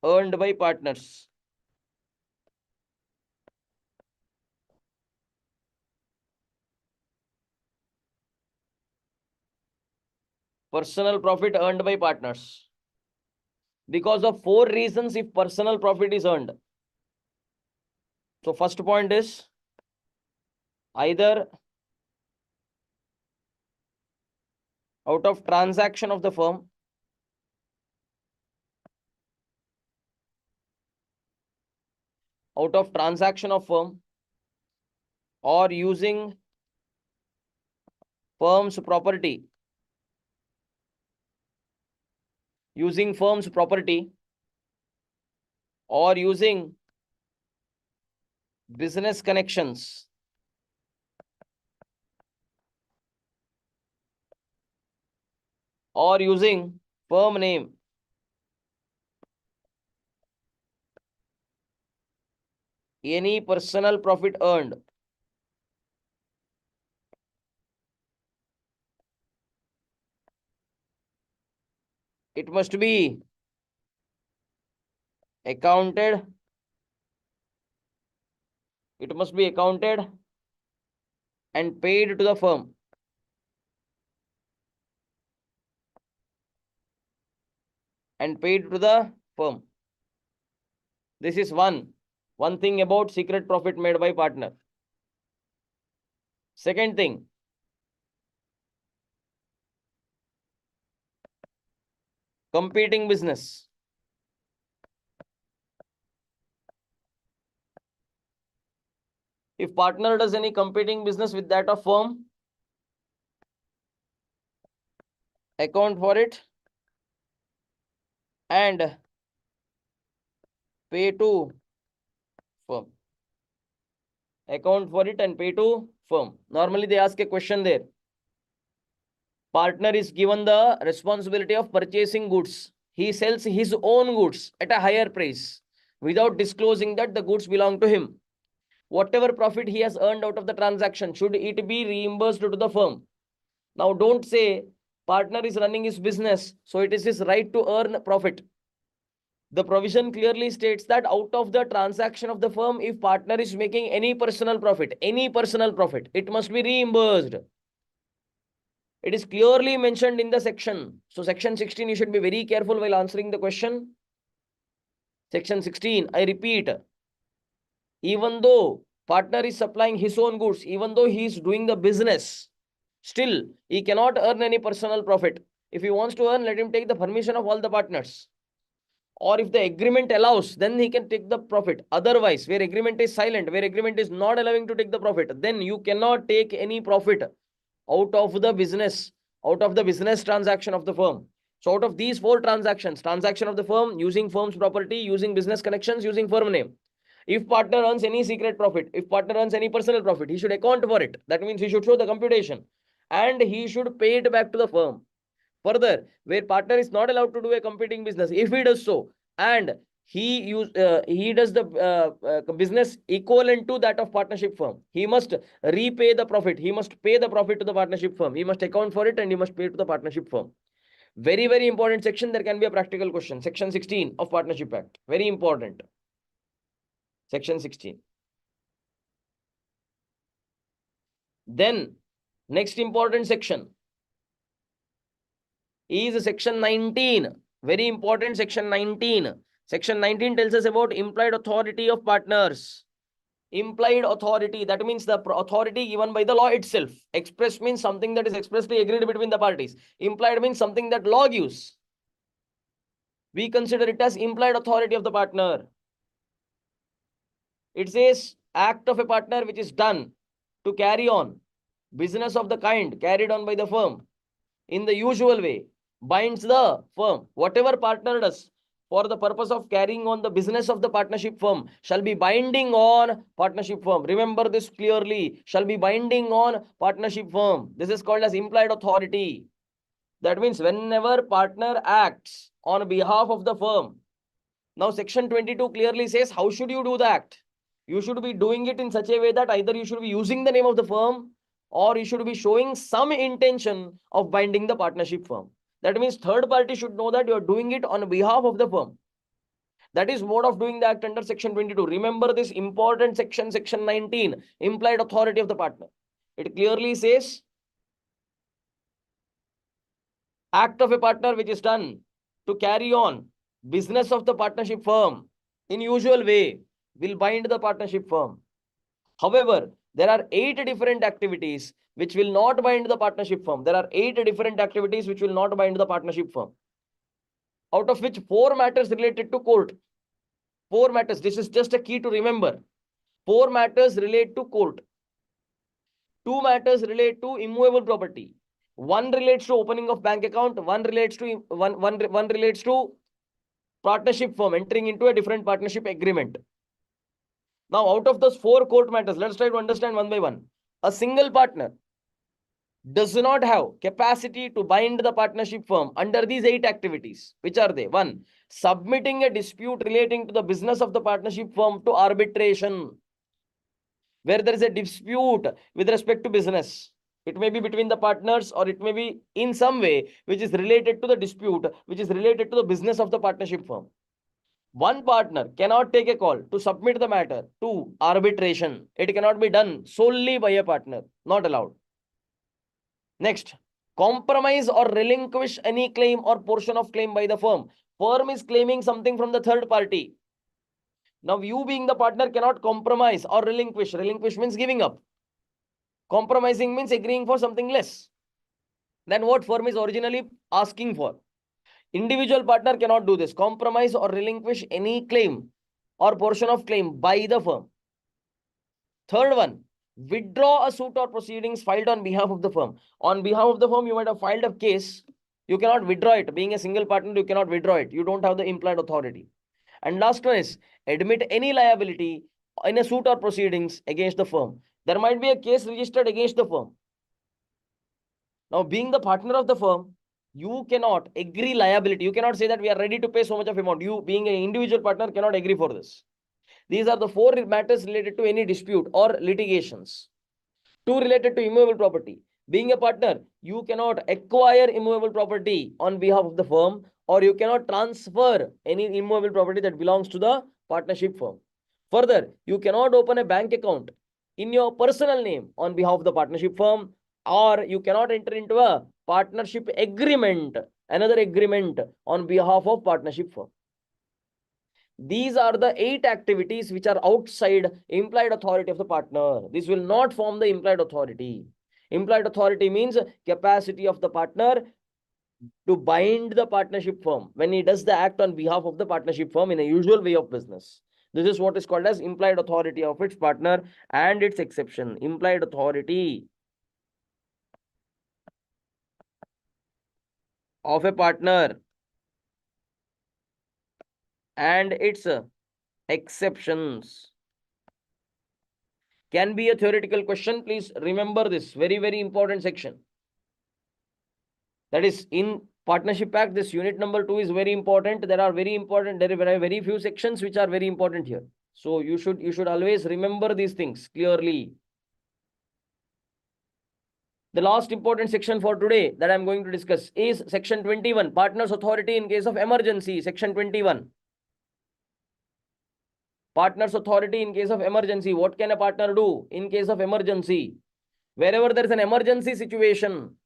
Earned by partners. Personal profit earned by partners. Because of 4 reasons if personal profit is earned. So first point is either out of transaction of the firm, out of transaction of firm, or using firm's property, using firm's property, or using business connections, or using firm name. Any personal profit earned it must be accounted. It must be accounted and paid to the firm. And paid to the firm. This is one thing about secret profit made by partner. Second thing, competing business. If partner does any competing business with that of firm, account for it and pay to firm. Account for it and pay to firm. Normally they ask a question there. Partner is given the responsibility of purchasing goods. He sells his own goods at a higher price without disclosing that the goods belong to him. Whatever profit he has earned out of the transaction, should it be reimbursed to the firm? Now, don't say partner is running his business, so it is his right to earn profit. The provision clearly states that out of the transaction of the firm, if partner is making any personal profit, it must be reimbursed. It is clearly mentioned in the section. So section 16, you should be very careful while answering the question. Section 16, I repeat, even though partner is supplying his own goods, even though he is doing the business, still he cannot earn any personal profit. If he wants to earn, let him take the permission of all the partners. Or if the agreement allows, then he can take the profit. Otherwise, where agreement is silent, where agreement is not allowing to take the profit, then you cannot take any profit out of the business transaction of the firm. So out of these four transactions, transaction of the firm, using firm's property, using business connections, using firm name. If partner earns any secret profit, if partner earns any personal profit, he should account for it. That means he should show the computation and he should pay it back to the firm. Further, where partner is not allowed to do a competing business, if he does so and he does the business equivalent to that of partnership firm, he must repay the profit. He must pay the profit to the partnership firm. He must account for it and he must pay to the partnership firm. Very, very important section. There can be a practical question. Section 16 of Partnership Act. Very important. Section 16. Then, next important section is section 19. Very important section 19. Section 19 tells us about implied authority of partners. Implied authority, that means the authority given by the law itself. Express means something that is expressly agreed between the parties. Implied means something that law gives. We consider it as implied authority of the partner. It says act of a partner which is done to carry on business of the kind carried on by the firm in the usual way binds the firm. Whatever partner does for the purpose of carrying on the business of the partnership firm shall be binding on partnership firm. Remember this clearly, shall be binding on partnership firm. This is called as implied authority. That means whenever partner acts on behalf of the firm. Now section 22 clearly says how should you do the act. You should be doing it in such a way that either you should be using the name of the firm or you should be showing some intention of binding the partnership firm. That means third party should know that you are doing it on behalf of the firm. That is mode of doing the act under section 22. Remember this important section, section 19, implied authority of the partner. It clearly says act of a partner which is done to carry on business of the partnership firm in usual way will bind the partnership firm. However, there are 8 different activities which will not bind the partnership firm. There are 8 different activities which will not bind the partnership firm. Out of which 4 matters related to court. 4 matters. This is just a key to remember. 4 matters relate to court. 2 matters relate to immovable property. 1 relates to opening of bank account. 1 relates to partnership firm entering into a different partnership agreement. Now, out of those 4 court matters, let's try to understand one by one. A single partner does not have capacity to bind the partnership firm under these 8 activities. Which are they? 1. Submitting a dispute relating to the business of the partnership firm to arbitration. Where there is a dispute with respect to business. It may be between the partners, or it may be in some way which is related to the dispute, which is related to the business of the partnership firm. One partner cannot take a call to submit the matter to arbitration. It cannot be done solely by a partner. Not allowed. Next, compromise or relinquish any claim or portion of claim by the firm. Firm is claiming something from the third party. Now, you being the partner cannot compromise or relinquish. Relinquish means giving up. Compromising means agreeing for something less than what firm is originally asking for. Individual partner cannot do this. Compromise or relinquish any claim or portion of claim by the firm. Third one, withdraw a suit or proceedings filed on behalf of the firm. On behalf of the firm, you might have filed a case. You cannot withdraw it. Being a single partner, you cannot withdraw it. You don't have the implied authority. And last one is admit any liability in a suit or proceedings against the firm. There might be a case registered against the firm. Now, being the partner of the firm, you cannot agree liability. You cannot say that we are ready to pay so much of amount. You, being an individual partner, cannot agree for this. These are the 4 matters related to any dispute or litigations. 2 related to immovable property. Being a partner, you cannot acquire immovable property on behalf of the firm, or you cannot transfer any immovable property that belongs to the partnership firm. Further, you cannot open a bank account in your personal name on behalf of the partnership firm, or you cannot enter into a partnership agreement, another agreement on behalf of partnership firm. These are the 8 activities which are outside implied authority of the partner. This will not form the implied authority. Implied authority means capacity of the partner to bind the partnership firm when he does the act on behalf of the partnership firm in a usual way of business. This is what is called as implied authority of its partner and its exception. Implied authority of a partner and its exceptions. Can be a theoretical question. Please remember this very, very important section. That is, in Partnership Act, this unit number 2 is very important. There are very few sections which are very important here. So you should always remember these things clearly. The last important section for today that I'm going to discuss is section 21, partner's authority in case of emergency. Section 21. Partner's authority in case of emergency. What can a partner do in case of emergency? Wherever there is an emergency situation,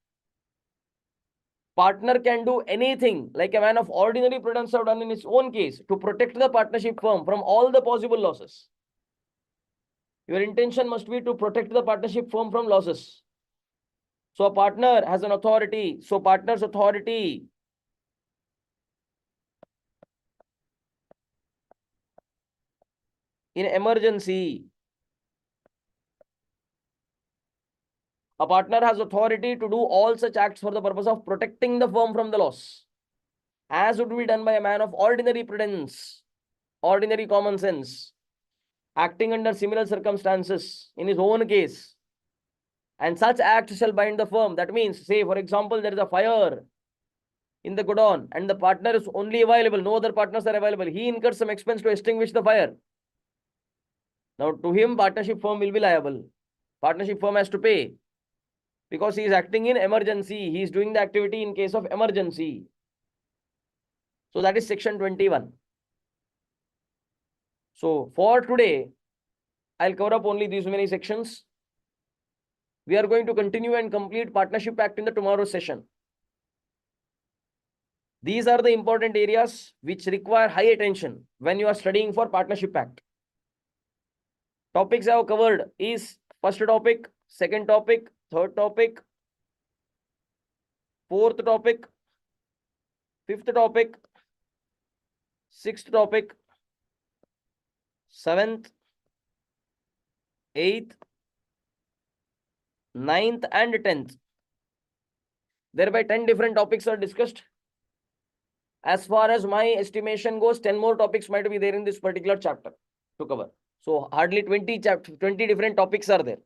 partner can do anything like a man of ordinary prudence have done in his own case to protect the partnership firm from all the possible losses. Your intention must be to protect the partnership firm from losses. So a partner has an authority. So partner's authority in emergency. A partner has authority to do all such acts for the purpose of protecting the firm from the loss, as would be done by a man of ordinary prudence, ordinary common sense, acting under similar circumstances in his own case. And such acts shall bind the firm. That means, say, for example, there is a fire in the godown and the partner is only available, no other partners are available. He incurs some expense to extinguish the fire. Now, to him, partnership firm will be liable. Partnership firm has to pay because he is acting in emergency. He is doing the activity in case of emergency. So that is section 21. So for today, I'll cover up only these many sections. We are going to continue and complete Partnership Act in the tomorrow's session. These are the important areas which require high attention when you are studying for Partnership Act. Topics I have covered is first topic, second topic, third topic, fourth topic, fifth topic, sixth topic, seventh, eighth, ninth, and 10th. Thereby 10 different topics are discussed. As far as my estimation goes, 10 more topics might be there in this particular chapter to cover. So hardly 20 different topics are there.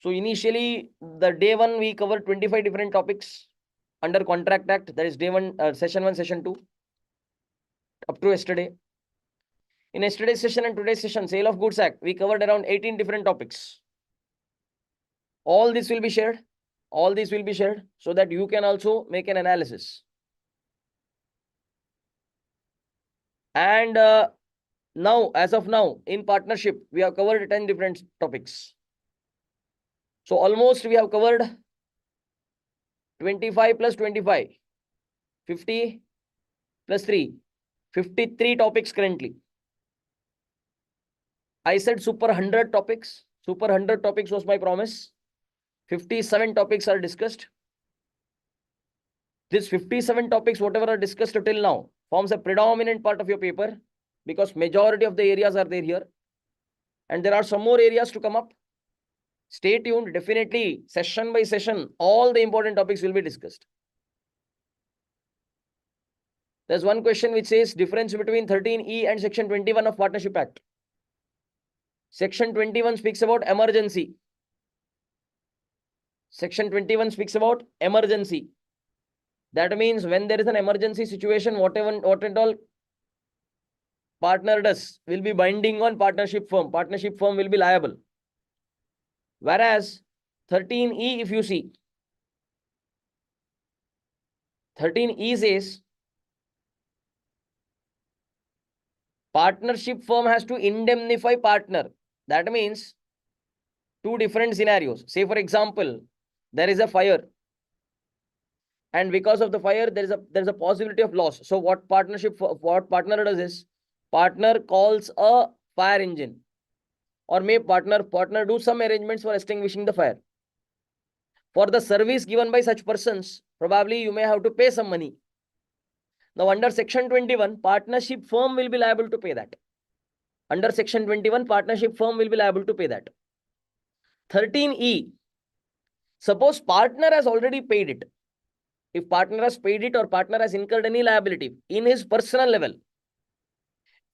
So initially, the day one, we covered 25 different topics under Contract Act. That is day one, session one, session two, up to yesterday. In yesterday's session and today's session, Sale of Goods Act, we covered around 18 different topics. All this will be shared. All these will be shared so that you can also make an analysis. And now, as of now, in partnership, we have covered 10 different topics. So almost we have covered 25 plus 25, 50 plus 3, 53 topics currently. I said super 100 topics. Super 100 topics was my promise. 57 topics are discussed. These 57 topics, whatever are discussed till now, forms a predominant part of your paper because majority of the areas are there here. And there are some more areas to come up. Stay tuned. Definitely, session by session, all the important topics will be discussed. There's one question which says difference between 13E and Section 21 of Partnership Act. Section 21 speaks about emergency. Section 21 speaks about emergency. That means when there is an emergency situation, what and all partner does will be binding on partnership firm. Partnership firm will be liable. Whereas 13E, if you see, 13E says partnership firm has to indemnify partner. That means two different scenarios. Say, for example, there is a fire. And because of the fire, there is a possibility of loss. So what partner does is partner calls a fire engine, or may partner do some arrangements for extinguishing the fire. For the service given by such persons, probably you may have to pay some money. Now under Section 21, partnership firm will be liable to pay that. Under Section 21, partnership firm will be liable to pay that. 13E, suppose partner has already paid it. If partner has paid it or partner has incurred any liability in his personal level,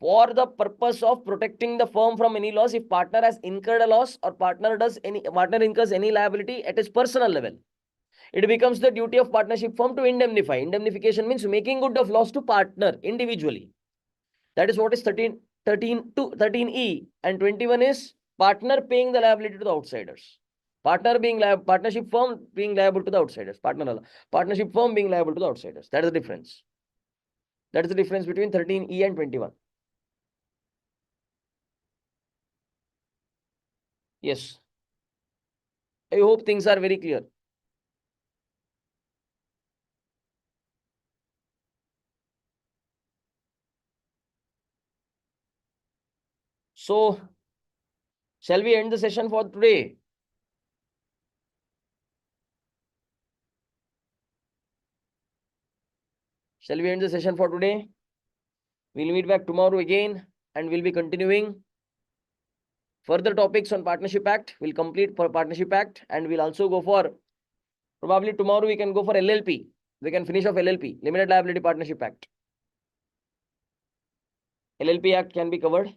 for the purpose of protecting the firm from any loss, if partner has incurred a loss or partner incurs any liability at his personal level, it becomes the duty of partnership firm to indemnify. Indemnification means making good of loss to partner individually. That is what is 13E, and 21 is partner paying the liability to the outsiders. Partnership firm being liable to the outsiders. Partnership firm being liable to the outsiders. That is the difference. That is the difference between 13E and 21. Yes. I hope things are very clear. So, shall we end the session for today? Shall we end the session for today? We'll meet back tomorrow again and we'll be continuing further topics on Partnership Act. We'll complete for Partnership Act and we'll also go for, probably tomorrow we can go for LLP. We can finish off LLP, Limited Liability Partnership Act. LLP Act can be covered.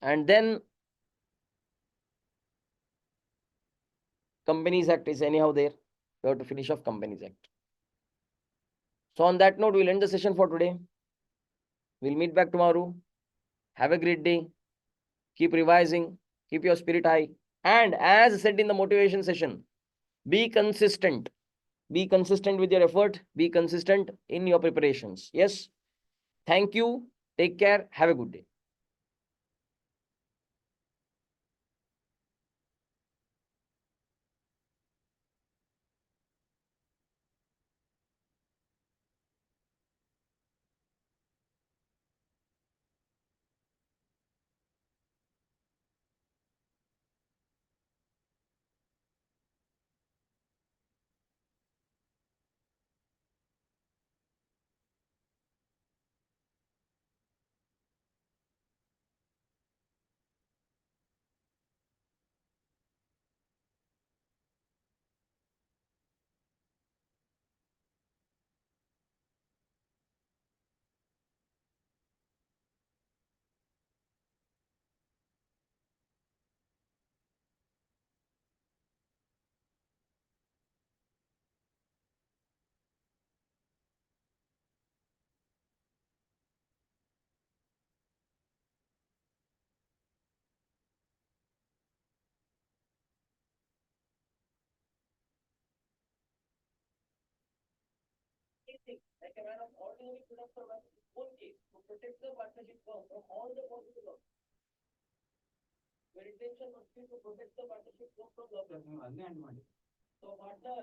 And then Companies Act is anyhow there. We have to finish off Companies Act. So on that note, we'll end the session for today. We'll meet back tomorrow. Have a great day. Keep revising. Keep your spirit high. And as said in the motivation session, be consistent. Be consistent with your effort. Be consistent in your preparations. Yes. Thank you. Take care. Have a good day.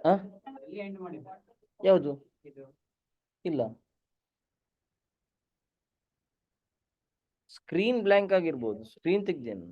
ಹ? ಯಾವುದು? ಇಲ್ಲ, screen blank ಆಗಿರ್ಬೋದು, screen ತೆಗ್ದೇನು.